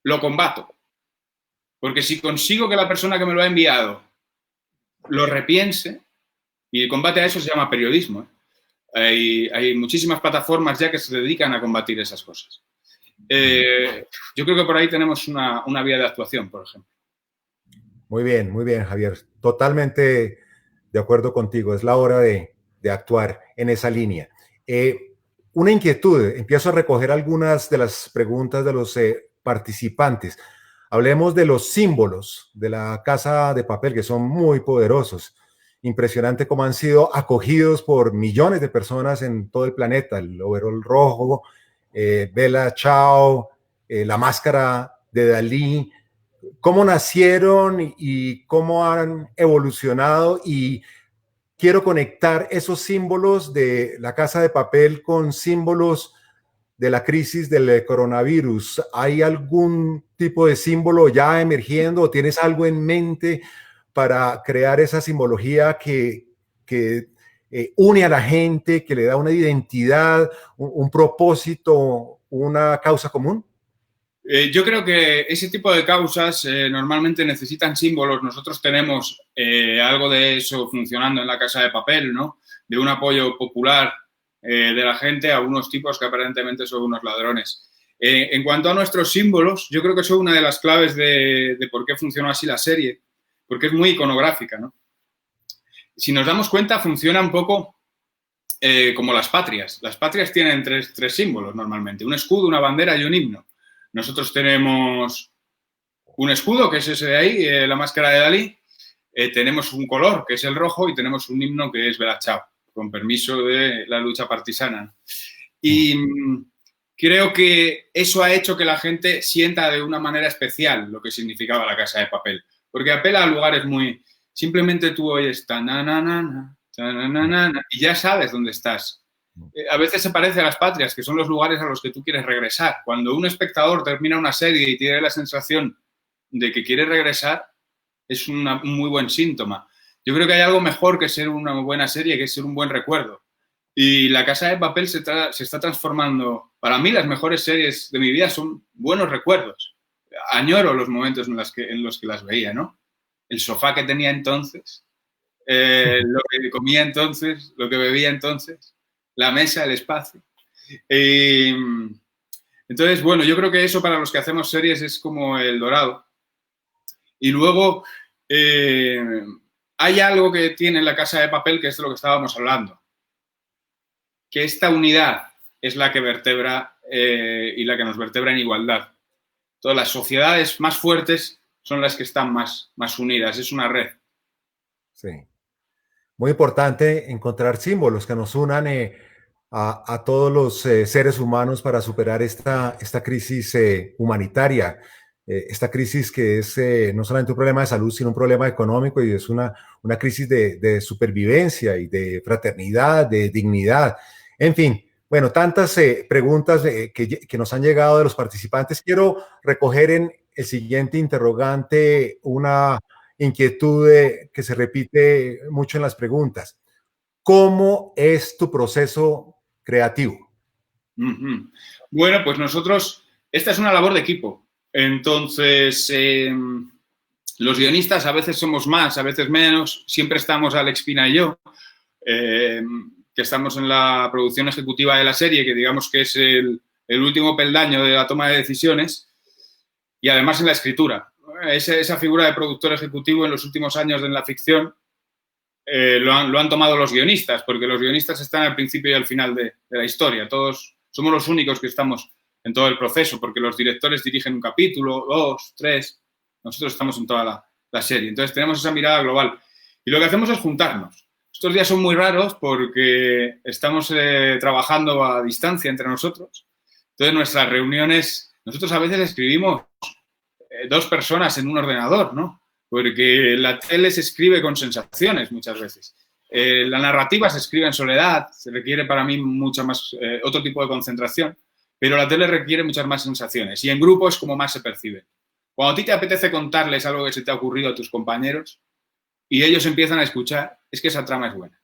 lo combato, porque si consigo que la persona que me lo ha enviado lo repiense, y el combate a eso se llama periodismo. Hay muchísimas plataformas ya que se dedican a combatir esas cosas. Yo creo que por ahí tenemos una vía de actuación, por ejemplo. Muy bien, Javier. Totalmente de acuerdo contigo. Es la hora de actuar en esa línea. Una inquietud. Empiezo a recoger algunas de las preguntas de los participantes. Hablemos de los símbolos de la Casa de Papel, que son muy poderosos. Impresionante cómo han sido acogidos por millones de personas en todo el planeta. El overol rojo, Bella Ciao, la máscara de Dalí. ¿Cómo nacieron y cómo han evolucionado? Y quiero conectar esos símbolos de la Casa de Papel con símbolos de la crisis del coronavirus. ¿Hay algún tipo de símbolo ya emergiendo o tienes algo en mente para crear esa simbología que une a la gente, que le da una identidad, un propósito, una causa común? Yo creo que ese tipo de causas normalmente necesitan símbolos. Nosotros tenemos algo de eso funcionando en la Casa de Papel, ¿no? De un apoyo popular de la gente a unos tipos que aparentemente son unos ladrones. En cuanto a nuestros símbolos, yo creo que son una de las claves de por qué funcionó así la serie, porque es muy iconográfica, ¿no? Si nos damos cuenta, funciona un poco como las patrias. Las patrias tienen tres símbolos normalmente, un escudo, una bandera y un himno. Nosotros tenemos un escudo, que es ese de ahí, la máscara de Dalí, tenemos un color, que es el rojo, y tenemos un himno, que es Bella Ciao, con permiso de la lucha partisana. Y creo que eso ha hecho que la gente sienta de una manera especial lo que significaba la Casa de Papel, porque apela a lugares muy... Simplemente tú oyes ta-na-na-na-na, ta-na-na-na-na, y ya sabes dónde estás. A veces se parece a las patrias, que son los lugares a los que tú quieres regresar. Cuando un espectador termina una serie y tiene la sensación de que quiere regresar, es un muy buen síntoma. Yo creo que hay algo mejor que ser una buena serie, que es ser un buen recuerdo. Y La Casa de Papel se está transformando. Para mí, las mejores series de mi vida son buenos recuerdos. Añoro los momentos en los que las veía, ¿no? El sofá que tenía entonces, lo que comía entonces, lo que bebía entonces, la mesa, el espacio. Entonces, bueno, yo creo que eso para los que hacemos series es como el dorado. Y luego hay algo que tiene La Casa de Papel, que es de lo que estábamos hablando, que esta unidad es la que vertebra y la que nos vertebra en igualdad. Todas las sociedades más fuertes son las que están más unidas, es una red. Sí. Muy importante encontrar símbolos que nos unan a todos los seres humanos para superar esta crisis humanitaria, esta crisis que es no solamente un problema de salud, sino un problema económico y es una crisis de supervivencia y de fraternidad, de dignidad. En fin, bueno, tantas preguntas que nos han llegado de los participantes. Quiero recoger en el siguiente interrogante una inquietud que se repite mucho en las preguntas. ¿Cómo es tu proceso creativo? Ujú. Bueno, pues nosotros, esta es una labor de equipo. Entonces, los guionistas a veces somos más, a veces menos. Siempre estamos Alex Pina y yo, que estamos en la producción ejecutiva de la serie, que digamos que es el último peldaño de la toma de decisiones, y además en la escritura. Esa figura de productor ejecutivo en los últimos años en la ficción lo han tomado los guionistas, porque los guionistas están al principio y al final de la historia. Todos somos los únicos que estamos en todo el proceso, porque los directores dirigen un capítulo, 2, 3. Nosotros estamos en toda la serie. Entonces tenemos esa mirada global. Y lo que hacemos es juntarnos. Estos días son muy raros porque estamos trabajando a distancia entre nosotros. Entonces nuestras reuniones, nosotros a veces escribimos 2 personas en un ordenador, ¿no? Porque la tele se escribe con sensaciones muchas veces. La narrativa se escribe en soledad, se requiere para mí mucha más, otro tipo de concentración, pero la tele requiere muchas más sensaciones y en grupo es como más se percibe. Cuando a ti te apetece contarles algo que se te ha ocurrido a tus compañeros y ellos empiezan a escuchar, es que esa trama es buena.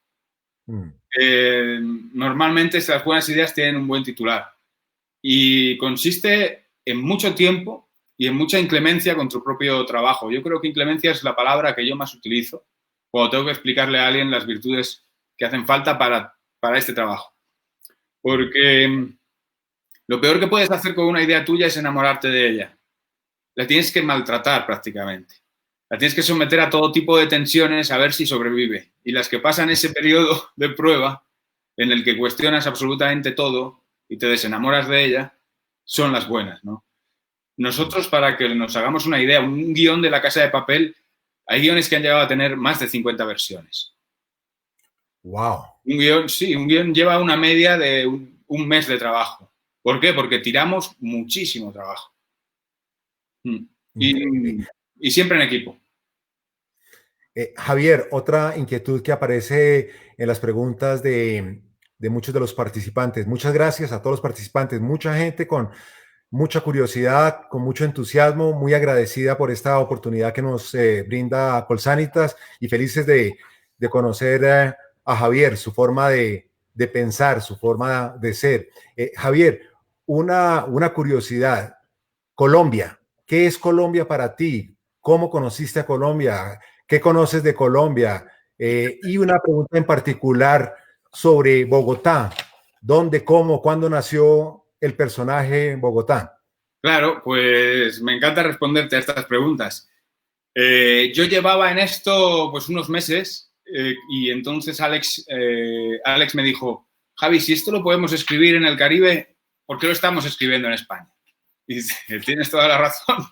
Normalmente estas buenas ideas tienen un buen titular y consiste en mucho tiempo y en mucha inclemencia con tu propio trabajo. Yo creo que inclemencia es la palabra que yo más utilizo cuando tengo que explicarle a alguien las virtudes que hacen falta para este trabajo. Porque lo peor que puedes hacer con una idea tuya es enamorarte de ella. La tienes que maltratar prácticamente. La tienes que someter a todo tipo de tensiones a ver si sobrevive. Y las que pasan ese periodo de prueba en el que cuestionas absolutamente todo y te desenamoras de ella, son las buenas, ¿no? Nosotros, para que nos hagamos una idea, un guión de La Casa de Papel, hay guiones que han llegado a tener más de 50 versiones. ¡Wow! Un guión lleva una media de un mes de trabajo. ¿Por qué? Porque tiramos muchísimo trabajo. Y siempre en equipo. Javier, otra inquietud que aparece en las preguntas de muchos de los participantes. Muchas gracias a todos los participantes. Mucha gente con mucha curiosidad, con mucho entusiasmo, muy agradecida por esta oportunidad que nos brinda Colsanitas y felices de conocer a Javier, su forma de pensar, su forma de ser. Javier, una curiosidad. Colombia, ¿qué es Colombia para ti? ¿Cómo conociste a Colombia? ¿Qué conoces de Colombia? Y una pregunta en particular sobre Bogotá. ¿Dónde, cómo, cuándo nació el personaje en Bogotá? Claro, pues me encanta responderte a estas preguntas. Yo llevaba en esto pues unos meses y entonces Alex me dijo, Javi, si esto lo podemos escribir en el Caribe, ¿por qué lo estamos escribiendo en España? Y dice, tienes toda la razón.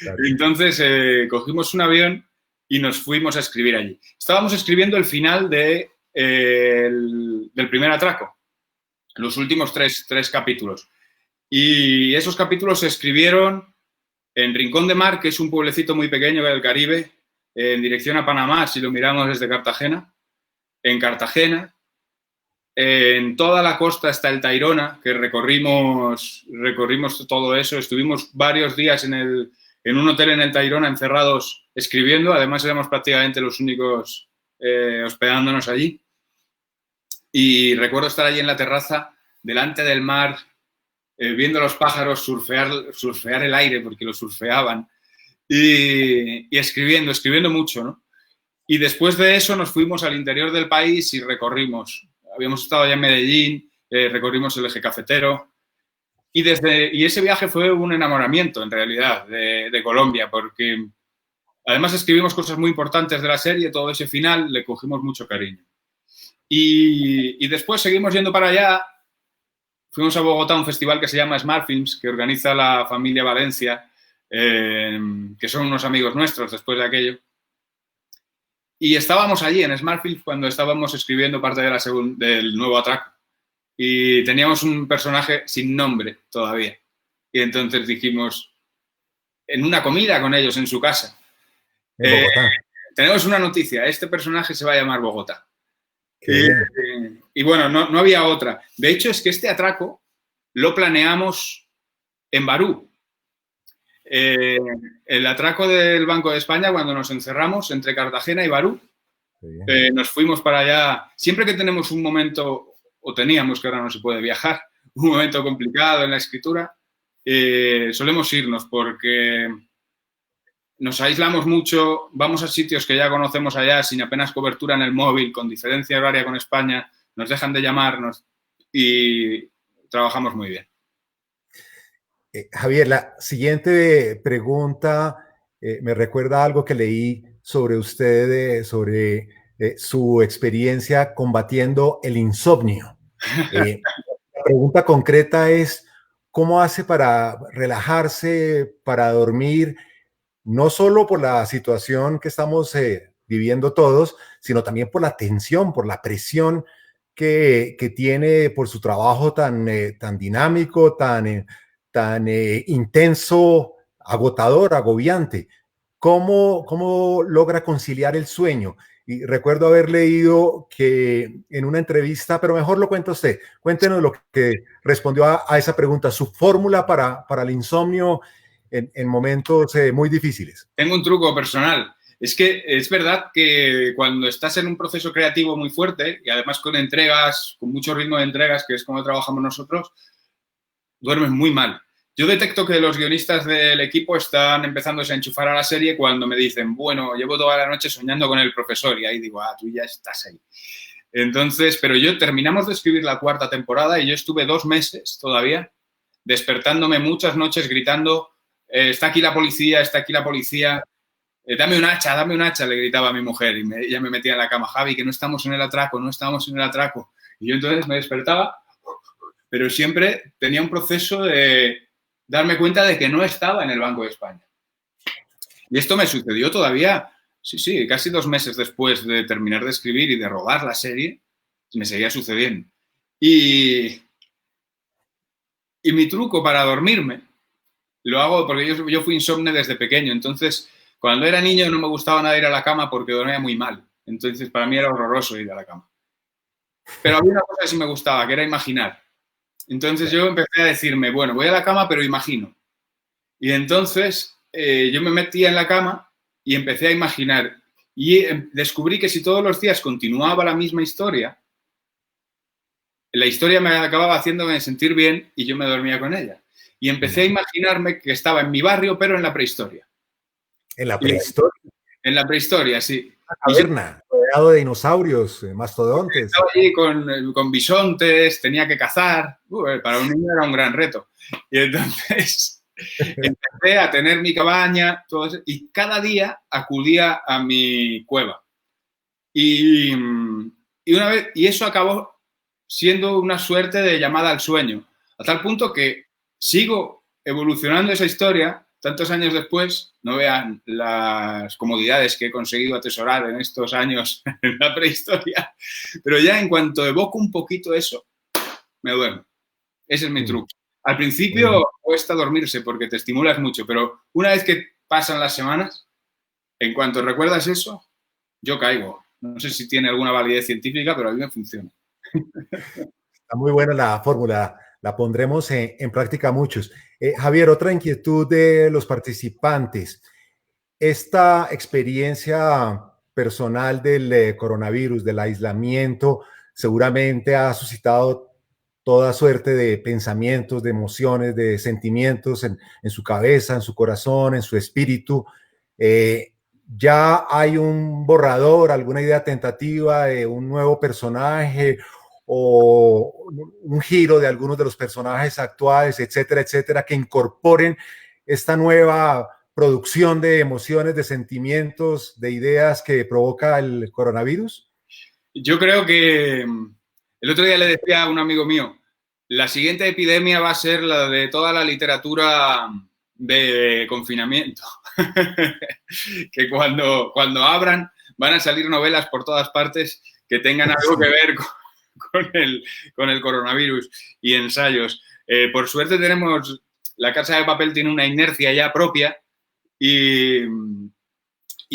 Claro. Entonces cogimos un avión y nos fuimos a escribir allí. Estábamos escribiendo el final del primer atraco, los últimos tres capítulos. Y esos capítulos se escribieron en Rincón de Mar, que es un pueblecito muy pequeño del Caribe, en dirección a Panamá, si lo miramos desde Cartagena. En Cartagena, en toda la costa está el Tayrona, que recorrimos todo eso. Estuvimos varios días en un hotel en el Tayrona encerrados escribiendo. Además, éramos prácticamente los únicos hospedándonos allí. Y recuerdo estar allí en la terraza, delante del mar, viendo a los pájaros surfear el aire, porque lo surfeaban, y escribiendo mucho, ¿no? Y después de eso nos fuimos al interior del país y recorrimos. Habíamos estado allá en Medellín, recorrimos el eje cafetero, y ese viaje fue un enamoramiento, en realidad, de Colombia, porque además escribimos cosas muy importantes de la serie, todo ese final le cogimos mucho cariño. Y después seguimos yendo para allá. Fuimos a Bogotá a un festival que se llama Smart Films, que organiza la familia Valencia, que son unos amigos nuestros después de aquello. Y estábamos allí en Smart Films cuando estábamos escribiendo parte del nuevo atraco. Y teníamos un personaje sin nombre todavía. Y entonces dijimos, en una comida con ellos en su casa, tenemos una noticia, este personaje se va a llamar Bogotá. Y bueno, no había otra. De hecho, es que este atraco lo planeamos en Barú. El atraco del Banco de España, cuando nos encerramos entre Cartagena y Barú, nos fuimos para allá. Siempre que tenemos un momento, o teníamos, que ahora no se puede viajar, un momento complicado en la escritura, solemos irnos porque nos aislamos mucho, vamos a sitios que ya conocemos allá sin apenas cobertura en el móvil, con diferencia horaria con España, nos dejan de llamarnos y trabajamos muy bien. Javier, la siguiente pregunta me recuerda algo que leí sobre usted, sobre su experiencia combatiendo el insomnio. La pregunta concreta es, ¿cómo hace para relajarse, para dormir? No solo por la situación que estamos viviendo todos, sino también por la tensión, por la presión que tiene por su trabajo tan dinámico, tan intenso, agotador, agobiante. ¿Cómo logra conciliar el sueño? Y recuerdo haber leído que en una entrevista, pero mejor lo cuenta usted, cuéntenos lo que respondió a esa pregunta, su fórmula para el insomnio en momentos muy difíciles. Tengo un truco personal. Es que es verdad que cuando estás en un proceso creativo muy fuerte y además con entregas, con mucho ritmo de entregas, que es como trabajamos nosotros, duermes muy mal. Yo detecto que los guionistas del equipo están empezándose a enchufar a la serie cuando me dicen, bueno, llevo toda la noche soñando con el profesor, y ahí digo, ah, tú ya estás ahí. Entonces, pero terminamos de escribir la 4ª temporada y yo estuve 2 meses todavía despertándome muchas noches gritando, está aquí la policía, dame un hacha, le gritaba a mi mujer, y ella me metía en la cama, Javi, que no estamos en el atraco, no estamos en el atraco. Y yo entonces me despertaba, pero siempre tenía un proceso de darme cuenta de que no estaba en el Banco de España. Y esto me sucedió todavía, sí, casi 2 meses después de terminar de escribir y de rodar la serie, me seguía sucediendo. Y mi truco para dormirme, lo hago porque yo fui insomne desde pequeño, entonces cuando era niño no me gustaba nada ir a la cama porque dormía muy mal, entonces para mí era horroroso ir a la cama. Pero había una cosa que sí me gustaba, que era imaginar. Entonces yo empecé a decirme, bueno, voy a la cama pero imagino. Y entonces yo me metía en la cama y empecé a imaginar. Y descubrí que si todos los días continuaba la misma historia, la historia me acababa haciéndome sentir bien y yo me dormía con ella. Y empecé a imaginarme que estaba en mi barrio, pero en la prehistoria. En la prehistoria. En la prehistoria, sí. Una caverna, rodeado de dinosaurios, mastodontes. Estaba allí con bisontes, tenía que cazar. Para un niño era un gran reto. Y entonces empecé a tener mi cabaña todo eso, y cada día acudía a mi cueva. Y eso acabó siendo una suerte de llamada al sueño, a tal punto que sigo evolucionando esa historia tantos años después. No vean las comodidades que he conseguido atesorar en estos años en la prehistoria, pero ya en cuanto evoco un poquito eso, me duermo. Ese es mi truco. Al principio cuesta dormirse porque te estimulas mucho, pero una vez que pasan las semanas, en cuanto recuerdas eso, yo caigo. No sé si tiene alguna validez científica, pero a mí me funciona. Está muy buena la fórmula, la pondremos en práctica muchos. Javier, otra inquietud de los participantes. Esta experiencia personal del coronavirus, del aislamiento, seguramente ha suscitado toda suerte de pensamientos, de emociones, de sentimientos en su cabeza, en su corazón, en su espíritu. ¿Ya hay un borrador, alguna idea tentativa de un nuevo personaje o un giro de algunos de los personajes actuales, etcétera, etcétera, que incorporen esta nueva producción de emociones, de sentimientos, de ideas que provoca el coronavirus? Yo creo que el otro día le decía a un amigo mío, la siguiente epidemia va a ser la de toda la literatura de confinamiento. Que cuando abran van a salir novelas por todas partes que tengan algo que ver con el coronavirus y ensayos. Por suerte la Casa de Papel tiene una inercia ya propia y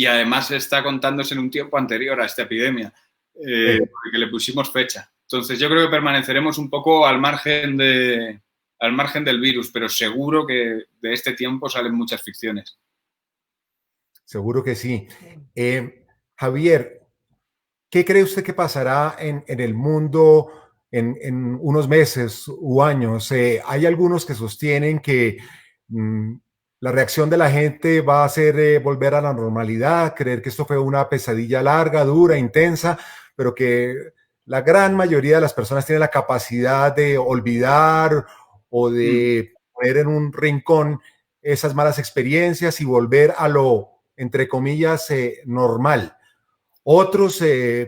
además está contándose en un tiempo anterior a esta epidemia, porque le pusimos fecha. Entonces yo creo que permaneceremos un poco al margen del virus, pero seguro que de este tiempo salen muchas ficciones. Seguro que sí. Javier, ¿qué cree usted que pasará en el mundo en unos meses u años. Hay algunos que sostienen que la reacción de la gente va a ser volver a la normalidad, creer que esto fue una pesadilla larga, dura, intensa, pero que la gran mayoría de las personas tienen la capacidad de olvidar o de poner en un rincón esas malas experiencias y volver a lo, entre comillas, normal. Otros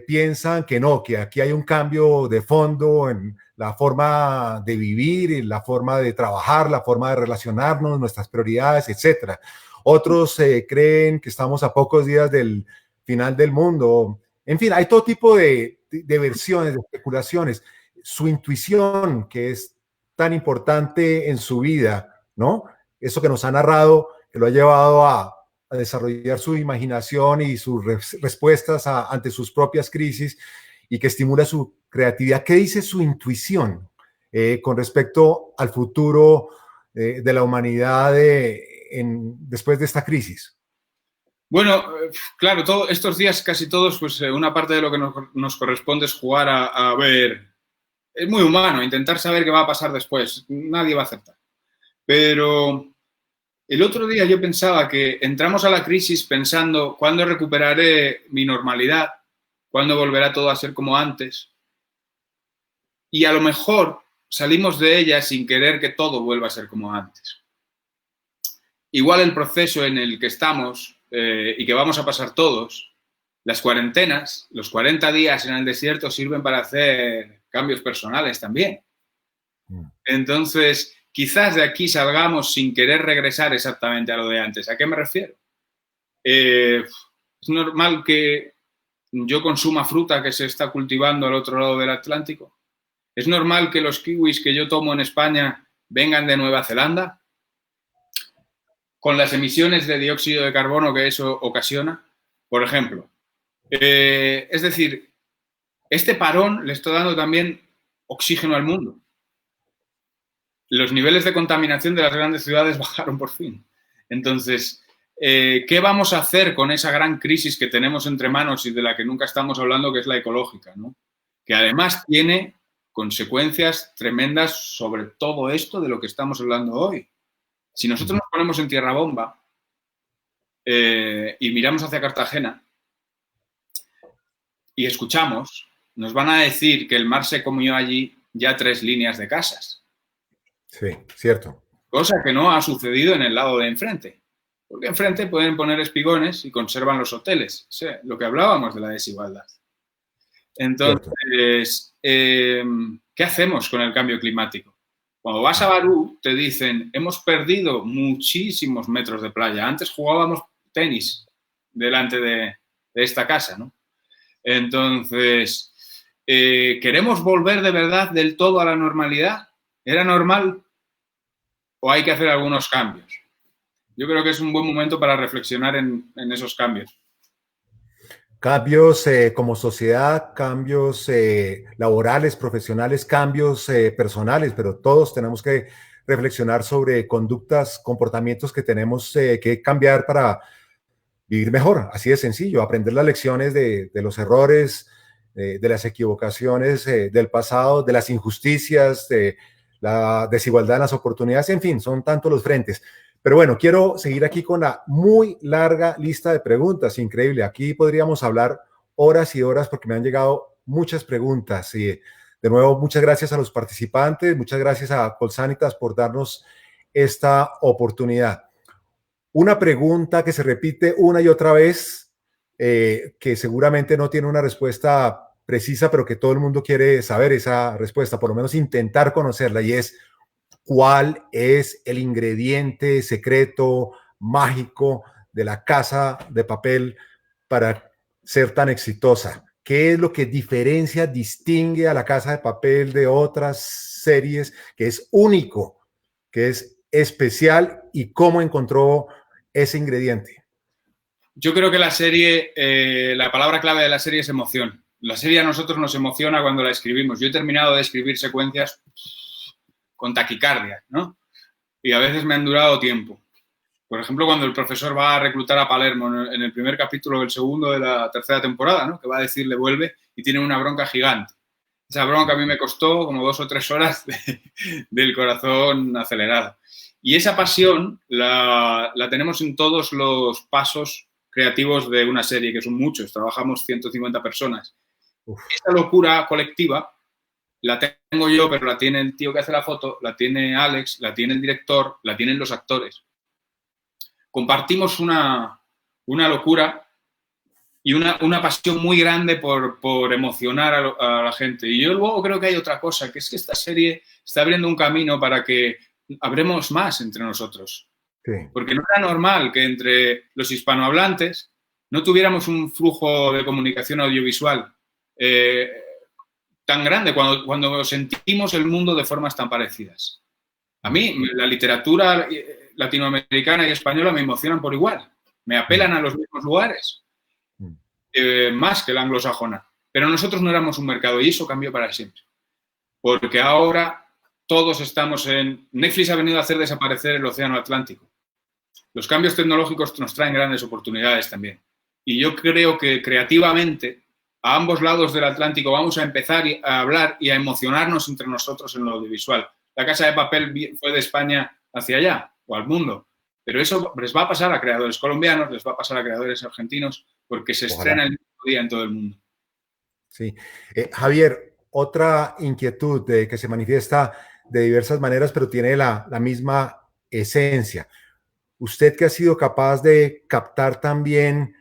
piensan que no, que aquí hay un cambio de fondo en la forma de vivir, en la forma de trabajar, la forma de relacionarnos, nuestras prioridades, etcétera. Otros creen que estamos a pocos días del final del mundo. En fin, hay todo tipo de versiones, de especulaciones. Su intuición, que es tan importante en su vida, ¿no? Eso que nos ha narrado, que lo ha llevado a desarrollar su imaginación y sus respuestas ante sus propias crisis y que estimula su creatividad. ¿Qué dice su intuición con respecto al futuro de la humanidad después de esta crisis? Bueno, claro, estos días casi todos, pues una parte de lo que nos corresponde es jugar a ver. Es muy humano intentar saber qué va a pasar después. Nadie va a acertar. Pero el otro día yo pensaba que entramos a la crisis pensando cuándo recuperaré mi normalidad, cuándo volverá todo a ser como antes. Y a lo mejor salimos de ella sin querer que todo vuelva a ser como antes. Igual el proceso en el que estamos y que vamos a pasar todos, las cuarentenas, los 40 días en el desierto sirven para hacer cambios personales también. Entonces, quizás de aquí salgamos sin querer regresar exactamente a lo de antes. ¿A qué me refiero? Es normal que yo consuma fruta que se está cultivando al otro lado del Atlántico. Es normal que los kiwis que yo tomo en España vengan de Nueva Zelanda, con las emisiones de dióxido de carbono que eso ocasiona, por ejemplo. Es decir, este parón le está dando también oxígeno al mundo. Los niveles de contaminación de las grandes ciudades bajaron por fin. Entonces, ¿qué vamos a hacer con esa gran crisis que tenemos entre manos y de la que nunca estamos hablando, que es la ecológica, ¿no? Que además tiene consecuencias tremendas sobre todo esto de lo que estamos hablando hoy. Si nosotros nos ponemos en tierra bomba y miramos hacia Cartagena y escuchamos, nos van a decir que el mar se comió allí ya 3 líneas de casas. Sí, cierto. Cosa que no ha sucedido en el lado de enfrente. Porque enfrente pueden poner espigones y conservan los hoteles. O sea, lo que hablábamos de la desigualdad. Entonces, ¿qué hacemos con el cambio climático? Cuando vas a Barú, te dicen, hemos perdido muchísimos metros de playa. Antes jugábamos tenis delante de esta casa, ¿no? Entonces, ¿queremos volver de verdad del todo a la normalidad? ¿Era normal o hay que hacer algunos cambios? Yo creo que es un buen momento para reflexionar en esos cambios. Cambios como sociedad, cambios laborales, profesionales, cambios personales, pero todos tenemos que reflexionar sobre conductas, comportamientos que tenemos que cambiar para vivir mejor. Así de sencillo, aprender las lecciones de los errores, de las equivocaciones del pasado, de las injusticias, de la desigualdad en las oportunidades, en fin, son tantos los frentes. Pero bueno, quiero seguir aquí con la muy larga lista de preguntas, increíble. Aquí podríamos hablar horas y horas porque me han llegado muchas preguntas. Y de nuevo, muchas gracias a los participantes, muchas gracias a Colsanitas por darnos esta oportunidad. Una pregunta que se repite una y otra vez, que seguramente no tiene una respuesta precisa, pero que todo el mundo quiere saber esa respuesta, por lo menos intentar conocerla, y es: ¿cuál es el ingrediente secreto, mágico de la Casa de Papel para ser tan exitosa? ¿Qué es lo que diferencia, distingue a la Casa de Papel de otras series, que es único, que es especial, y cómo encontró ese ingrediente? Yo creo que la serie, la palabra clave de la serie es emoción. La serie a nosotros nos emociona cuando la escribimos. Yo he terminado de escribir secuencias con taquicardia, ¿no? Y a veces me han durado tiempo. Por ejemplo, cuando el profesor va a reclutar a Palermo en el primer capítulo del segundo de la tercera temporada, ¿no? Que va a decirle vuelve y tiene una bronca gigante. Esa bronca a mí me costó como 2 o 3 horas del corazón acelerado. Y esa pasión la tenemos en todos los pasos creativos de una serie, que son muchos, trabajamos 150 personas. Uf, Esa locura colectiva la tengo yo, pero la tiene el tío que hace la foto, la tiene Alex, la tiene el director, la tienen los actores. Compartimos una locura y una pasión muy grande por emocionar a la gente. Y yo luego creo que hay otra cosa, que es que esta serie está abriendo un camino para que hablemos más entre nosotros. sí. Porque no era normal que entre los hispanohablantes no tuviéramos un flujo de comunicación audiovisual tan grande cuando sentimos el mundo de formas tan parecidas. A mí, la literatura latinoamericana y española me emocionan por igual. Me apelan a los mismos lugares, más que la anglosajona. Pero nosotros no éramos un mercado y eso cambió para siempre. Porque ahora todos estamos en... Netflix ha venido a hacer desaparecer el océano Atlántico. Los cambios tecnológicos nos traen grandes oportunidades también. Y yo creo que creativamente, a ambos lados del Atlántico, vamos a empezar a hablar y a emocionarnos entre nosotros en lo audiovisual. La Casa de Papel fue de España hacia allá, o al mundo. Pero eso les va a pasar a creadores colombianos, les va a pasar a creadores argentinos, porque se estrena el mismo día en todo el mundo. Sí. Javier, otra inquietud que se manifiesta de diversas maneras, pero tiene la misma esencia. Usted que ha sido capaz de captar también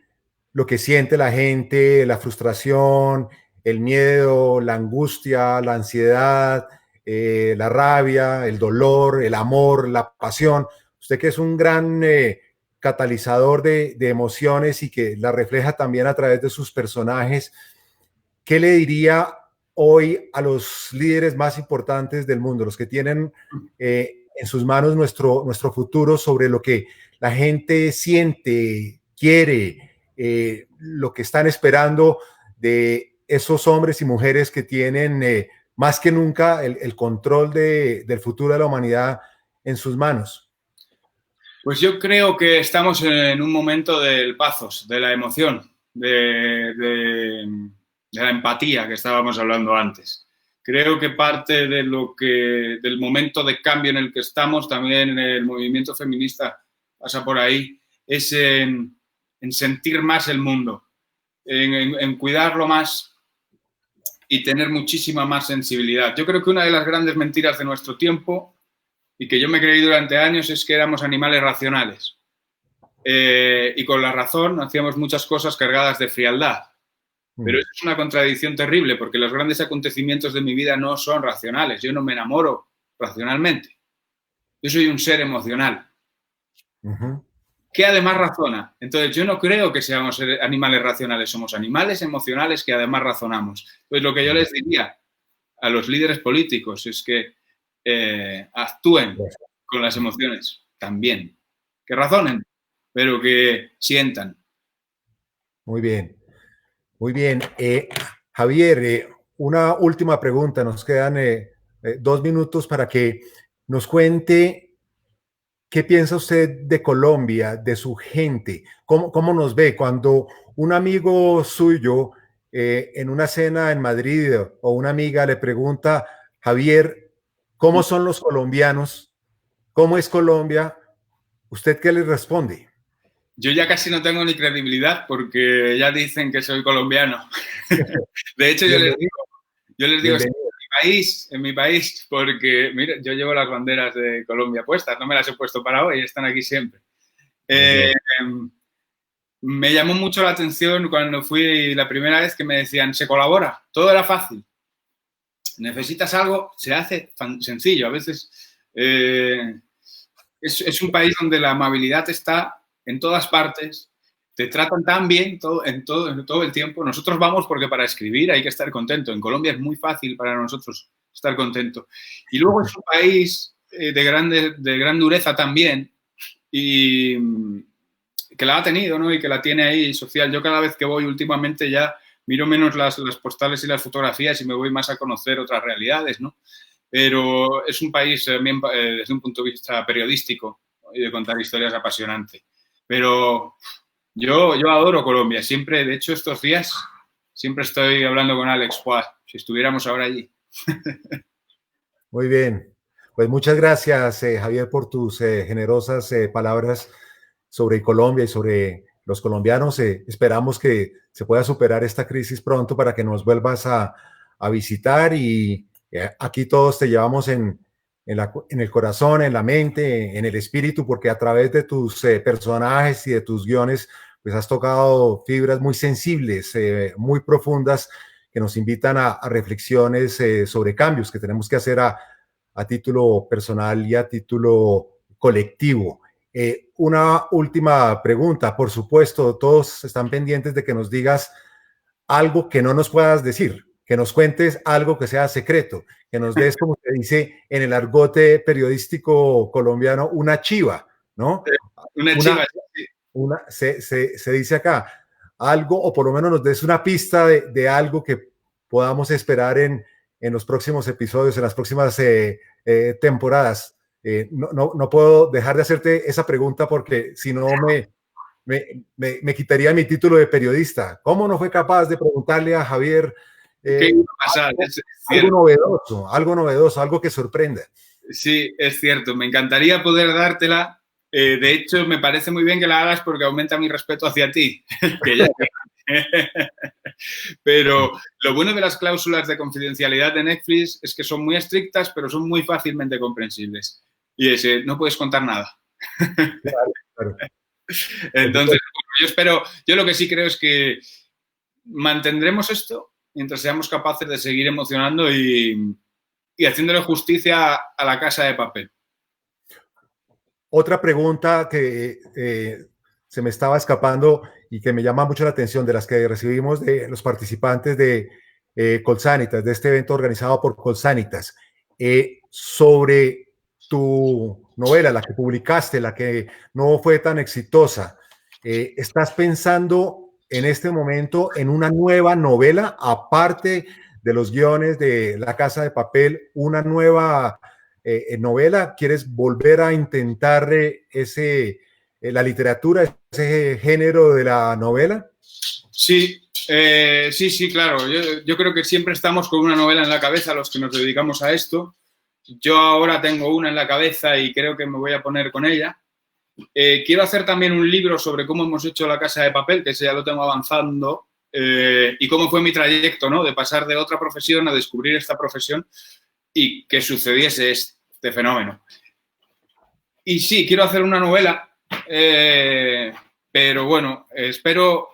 lo que siente la gente, la frustración, el miedo, la angustia, la ansiedad, la rabia, el dolor, el amor, la pasión. Usted que es un gran catalizador de emociones y que la refleja también a través de sus personajes, ¿qué le diría hoy a los líderes más importantes del mundo, los que tienen en sus manos nuestro futuro, sobre lo que la gente siente, quiere, lo que están esperando de esos hombres y mujeres que tienen más que nunca el control del futuro de la humanidad en sus manos? Pues yo creo que estamos en un momento del pathos, de la emoción, de la empatía que estábamos hablando antes. Creo que parte del momento de cambio en el que estamos, también el movimiento feminista pasa por ahí, es en sentir más el mundo, en cuidarlo más y tener muchísima más sensibilidad. Yo creo que una de las grandes mentiras de nuestro tiempo, y que yo me creí durante años, es que éramos animales racionales. Y con la razón hacíamos muchas cosas cargadas de frialdad. Pero eso es una contradicción terrible, porque los grandes acontecimientos de mi vida no son racionales. Yo no me enamoro racionalmente. Yo soy un ser emocional, que además razona. Entonces, yo no creo que seamos animales racionales. Somos animales emocionales que además razonamos. Pues lo que yo les diría a los líderes políticos es que actúen con las emociones también. Que razonen, pero que sientan. Muy bien. Muy bien. Javier, una última pregunta. Nos quedan 2 minutos para que nos cuente qué piensa usted de Colombia, de su gente. ¿Cómo nos ve cuando un amigo suyo en una cena en Madrid o una amiga le pregunta, Javier, ¿cómo son los colombianos? ¿Cómo es Colombia? ¿Usted qué le responde? Yo ya casi no tengo ni credibilidad porque ya dicen que soy colombiano. De hecho, yo les digo, en mi país, porque mira, yo llevo las banderas de Colombia puestas, no me las he puesto para hoy, están aquí siempre. Me llamó mucho la atención cuando fui la primera vez que me decían, se colabora, todo era fácil. Necesitas algo, se hace sencillo. A veces es un país donde la amabilidad está en todas partes, te tratan tan bien todo el tiempo. Nosotros vamos porque para escribir hay que estar contento. En Colombia es muy fácil para nosotros estar contento. Y luego es un país de gran dureza también y que la ha tenido, ¿no? Y que la tiene ahí social. Yo cada vez que voy últimamente ya miro menos las postales y las fotografías y me voy más a conocer otras realidades, ¿no? Pero es un país también desde un punto de vista periodístico y de contar historias apasionante. Pero yo adoro Colombia. Siempre, de hecho, estos días siempre estoy hablando con Alex. ¡Guau! Si estuviéramos ahora allí. Muy bien. Pues muchas gracias, Javier, por tus generosas palabras sobre Colombia y sobre los colombianos. Esperamos que se pueda superar esta crisis pronto para que nos vuelvas a visitar y aquí todos te llevamos en el corazón, en la mente, en el espíritu, porque a través de tus personajes y de tus guiones, pues has tocado fibras muy sensibles, muy profundas, que nos invitan a reflexiones sobre cambios que tenemos que hacer a título personal y a título colectivo. Una última pregunta, por supuesto, todos están pendientes de que nos digas algo que no nos puedas decir, que nos cuentes algo que sea secreto, que nos des, como se dice en el argote periodístico colombiano, una chiva, ¿no? Una chiva. Se dice acá, algo, o por lo menos nos des una pista de algo que podamos esperar en los próximos episodios, en las próximas temporadas. No puedo dejar de hacerte esa pregunta porque si no me quitaría mi título de periodista. ¿Cómo no fue capaz de preguntarle a Javier ¿Qué iba a pasar? Algo novedoso, algo que sorprenda? Sí, es cierto. Me encantaría poder dártela. De hecho, me parece muy bien que la hagas porque aumenta mi respeto hacia ti. Pero lo bueno de las cláusulas de confidencialidad de Netflix es que son muy estrictas, pero son muy fácilmente comprensibles. Y ese, no puedes contar nada. Claro, claro. Entonces, yo lo que sí creo es que mantendremos esto mientras seamos capaces de seguir emocionando y haciéndole justicia a La Casa de Papel. Otra pregunta que se me estaba escapando y que me llama mucho la atención de las que recibimos de los participantes de Colsanitas, de este evento organizado por Colsanitas, sobre tu novela, la que publicaste, la que no fue tan exitosa. ¿Estás pensando en este momento en una nueva novela, aparte de los guiones de La Casa de Papel, una nueva novela? ¿Quieres volver a intentar la literatura, ese género de la novela? Sí, sí, claro. Yo creo que siempre estamos con una novela en la cabeza los que nos dedicamos a esto. Yo ahora tengo una en la cabeza y creo que me voy a poner con ella. Quiero hacer también un libro sobre cómo hemos hecho La Casa de Papel, que ese ya lo tengo avanzando, y cómo fue mi trayecto, ¿no? De pasar de otra profesión a descubrir esta profesión y que sucediese este fenómeno. Y sí, quiero hacer una novela, pero bueno, espero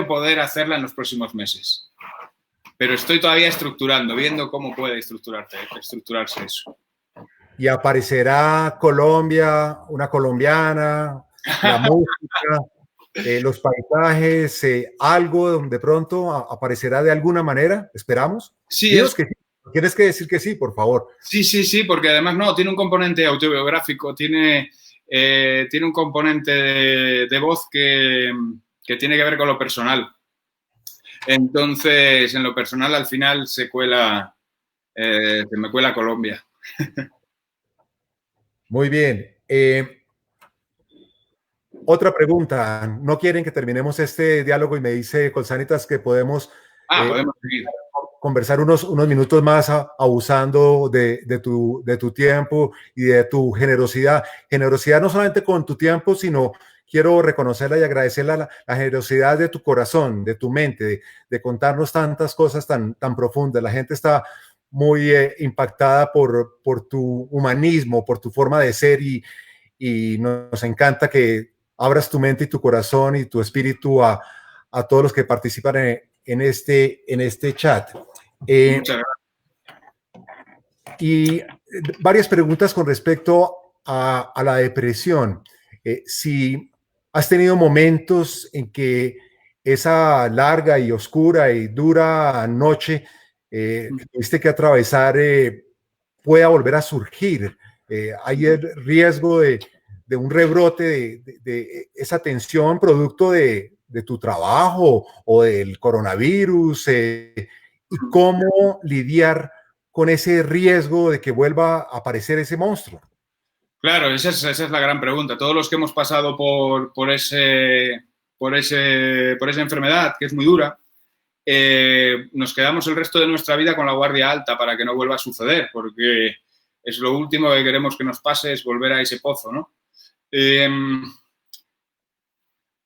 poder hacerla en los próximos meses. Pero estoy todavía estructurando, viendo cómo puede estructurarse eso. Y aparecerá Colombia, una colombiana, la música, los paisajes, algo de pronto aparecerá de alguna manera, esperamos. Sí, tienes que decir que sí, por favor. Sí, porque además no, tiene un componente autobiográfico, tiene un componente de voz que tiene que ver con lo personal. Entonces, en lo personal, al final se me cuela Colombia. Muy bien. Otra pregunta. ¿No quieren que terminemos este diálogo y me dice Colsanitas que podemos seguir. Conversar unos minutos más abusando de tu tiempo y de tu generosidad? Generosidad no solamente con tu tiempo, sino quiero reconocerla y agradecerla la generosidad de tu corazón, de tu mente, de contarnos tantas cosas tan profundas. La gente está muy impactada por tu humanismo, por tu forma de ser y nos encanta que abras tu mente y tu corazón y tu espíritu a todos los que participan en este chat. Y varias preguntas con respecto a la depresión. Si has tenido momentos en que esa larga y oscura y dura noche que tuviste que atravesar pueda volver a surgir. Hay el riesgo de un rebrote de esa tensión producto de tu trabajo o del coronavirus, y cómo lidiar con ese riesgo de que vuelva a aparecer ese monstruo. Claro, esa es la gran pregunta. Todos los que hemos pasado por esa enfermedad, que es muy dura, nos quedamos el resto de nuestra vida con la guardia alta para que no vuelva a suceder, porque es lo último que queremos que nos pase, es volver a ese pozo, ¿no?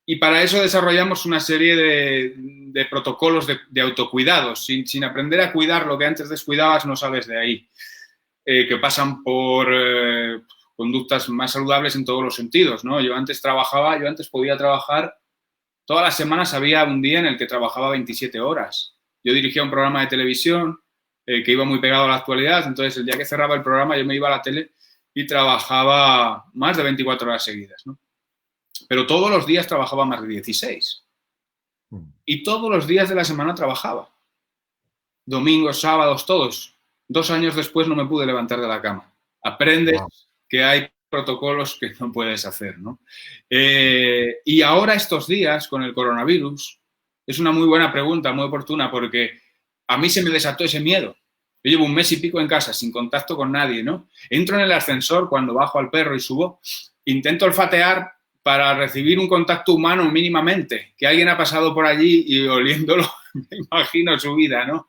Y para eso desarrollamos una serie de protocolos de autocuidado. Sin aprender a cuidar lo que antes descuidabas, no sales de ahí. Que pasan por conductas más saludables en todos los sentidos, ¿no? Yo antes podía trabajar, todas las semanas había un día en el que trabajaba 27 horas. Yo dirigía un programa de televisión que iba muy pegado a la actualidad, entonces el día que cerraba el programa yo me iba a la tele y trabajaba más de 24 horas seguidas, ¿no? Pero todos los días trabajaba más de 16. Y todos los días de la semana trabajaba. Domingos, sábados, todos. 2 años después no me pude levantar de la cama. Aprendes que hay protocolos que no puedes hacer, ¿no? Y ahora estos días, con el coronavirus, es una muy buena pregunta, muy oportuna, porque a mí se me desató ese miedo. Yo llevo 1 mes y pico en casa, sin contacto con nadie, ¿no? Entro en el ascensor cuando bajo al perro y subo, intento olfatear para recibir un contacto humano mínimamente, que alguien ha pasado por allí y oliéndolo me imagino su vida, ¿no?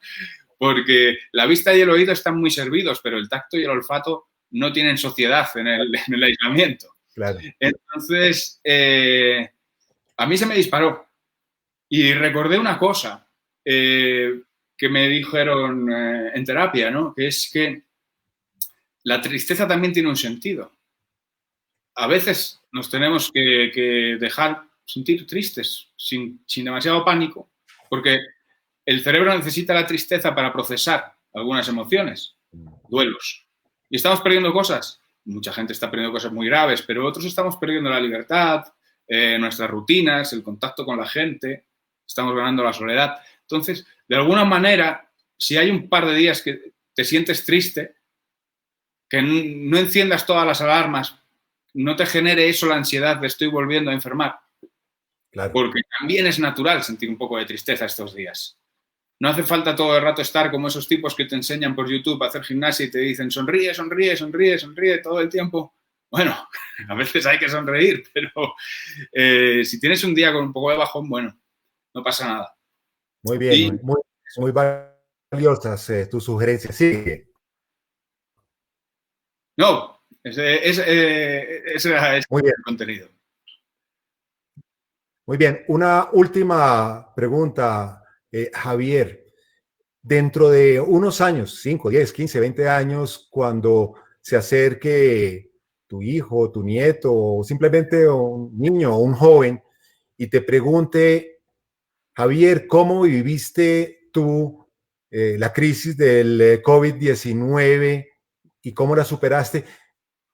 Porque la vista y el oído están muy servidos, pero el tacto y el olfato no tienen sociedad en el aislamiento. Claro. Entonces, a mí se me disparó y recordé una cosa que me dijeron en terapia, ¿no? Que es que la tristeza también tiene un sentido. A veces nos tenemos que dejar sentir tristes sin demasiado pánico, porque el cerebro necesita la tristeza para procesar algunas emociones, duelos. ¿Y estamos perdiendo cosas? Mucha gente está perdiendo cosas muy graves, pero otros estamos perdiendo la libertad, nuestras rutinas, el contacto con la gente, estamos ganando la soledad. Entonces, de alguna manera, si hay un par de días que te sientes triste, que no enciendas todas las alarmas, no te genere eso la ansiedad de estoy volviendo a enfermar. Claro. Porque también es natural sentir un poco de tristeza estos días. No hace falta todo el rato estar como esos tipos que te enseñan por YouTube a hacer gimnasia y te dicen sonríe, sonríe, sonríe, sonríe todo el tiempo. Bueno, a veces hay que sonreír, pero si tienes un día con un poco de bajón, bueno, no pasa nada. Muy bien, muy valiosas tus sugerencias. Sigue. No, ese era muy bien. El contenido. Muy bien, una última pregunta, Javier. Dentro de unos años, 5, 10, 15, 20 años, cuando se acerque tu hijo, tu nieto, o simplemente un niño o un joven, y te pregunte, Javier, ¿cómo viviste tú la crisis del COVID-19 y cómo la superaste?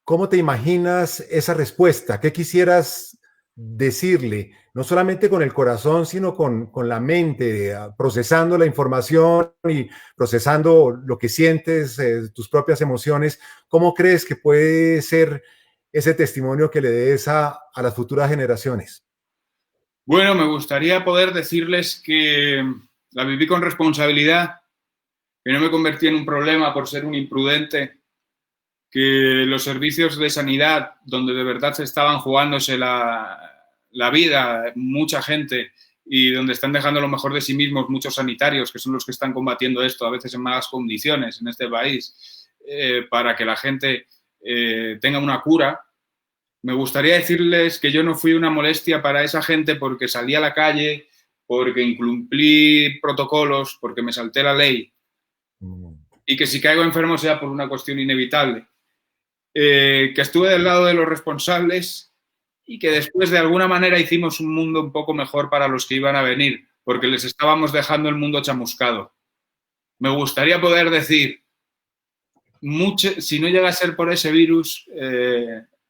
¿Cómo te imaginas esa respuesta? ¿Qué quisieras decirle? No solamente con el corazón, sino con la mente, procesando la información y procesando lo que sientes, tus propias emociones. ¿Cómo crees que puede ser ese testimonio que le des a las futuras generaciones? Bueno, me gustaría poder decirles que la viví con responsabilidad, que no me convertí en un problema por ser un imprudente, que los servicios de sanidad, donde de verdad se estaban jugándose la vida, mucha gente, y donde están dejando lo mejor de sí mismos muchos sanitarios, que son los que están combatiendo esto, a veces en malas condiciones en este país, para que la gente tenga una cura. Me gustaría decirles que yo no fui una molestia para esa gente porque salí a la calle, porque incumplí protocolos, porque me salté la ley, y que si caigo enfermo sea por una cuestión inevitable. Que estuve del lado de los responsables y que después de alguna manera hicimos un mundo un poco mejor para los que iban a venir, porque les estábamos dejando el mundo chamuscado. Me gustaría poder decir, si no llega a ser por ese virus,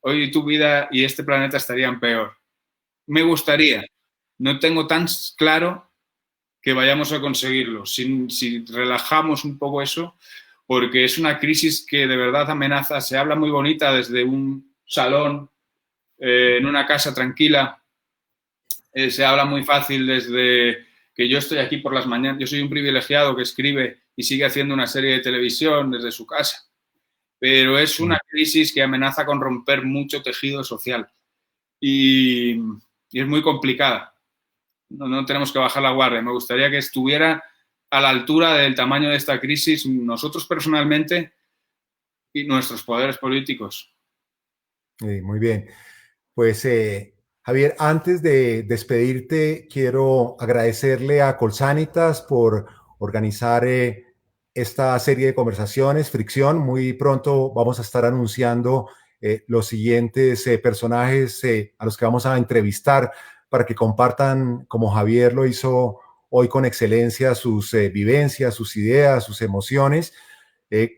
hoy tu vida y este planeta estarían peor. Me gustaría. No tengo tan claro que vayamos a conseguirlo. Si relajamos un poco eso, porque es una crisis que de verdad amenaza. Se habla muy bonita desde un salón, en una casa tranquila. Se habla muy fácil desde que yo estoy aquí por las mañanas. Yo soy un privilegiado que escribe y sigue haciendo una serie de televisión desde su casa. Pero es una crisis que amenaza con romper mucho tejido social. Y es muy complicada. no tenemos que bajar la guardia. Me gustaría que estuviera a la altura del tamaño de esta crisis nosotros personalmente y nuestros poderes políticos. Muy bien. Pues Javier, antes de despedirte, quiero agradecerle a Colsanitas por organizar esta serie de conversaciones, Fricción. Muy pronto vamos a estar anunciando los siguientes personajes a los que vamos a entrevistar para que compartan, como Javier lo hizo hoy con excelencia, sus vivencias, sus ideas, sus emociones,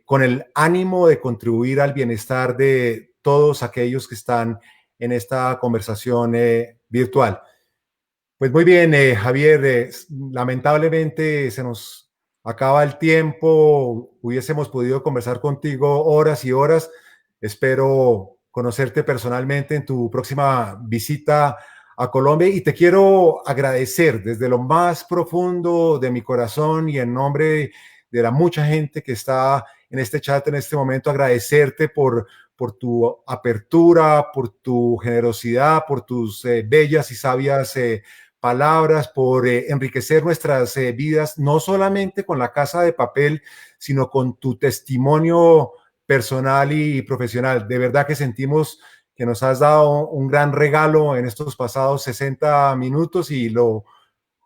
con el ánimo de contribuir al bienestar de todos aquellos que están en esta conversación virtual. Pues muy bien, Javier, lamentablemente se nos acaba el tiempo, hubiésemos podido conversar contigo horas y horas. Espero conocerte personalmente en tu próxima visita a Colombia y te quiero agradecer desde lo más profundo de mi corazón y en nombre de la mucha gente que está en este chat en este momento, agradecerte por tu apertura, por tu generosidad, por tus bellas y sabias palabras, por enriquecer nuestras vidas, no solamente con la Casa de Papel, sino con tu testimonio personal y profesional. De verdad que sentimos que nos has dado un gran regalo en estos pasados 60 minutos y lo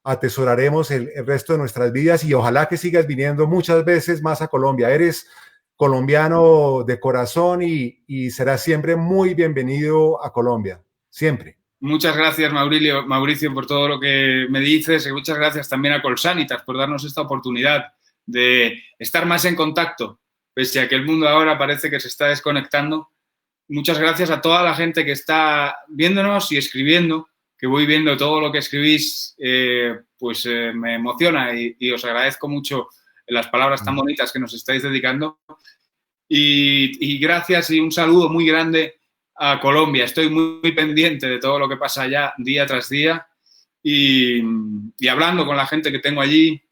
atesoraremos el resto de nuestras vidas y ojalá que sigas viniendo muchas veces más a Colombia. Eres colombiano de corazón y serás siempre muy bienvenido a Colombia, siempre. Muchas gracias, Mauricio, por todo lo que me dices y muchas gracias también a Colsanitas por darnos esta oportunidad de estar más en contacto, pese a que el mundo ahora parece que se está desconectando. Muchas gracias a toda la gente que está viéndonos y escribiendo, que voy viendo todo lo que escribís, me emociona y os agradezco mucho las palabras tan bonitas que nos estáis dedicando. Y gracias y un saludo muy grande a Colombia. Estoy muy pendiente de todo lo que pasa allá día tras día y hablando con la gente que tengo allí.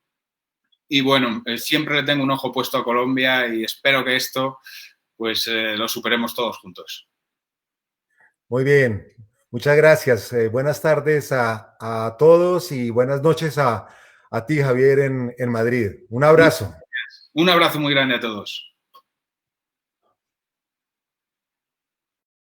Y bueno, siempre le tengo un ojo puesto a Colombia y espero que esto lo superemos todos juntos. Muy bien, muchas gracias. Buenas tardes a todos y buenas noches a ti, Javier, en Madrid. Un abrazo. Un abrazo muy grande a todos.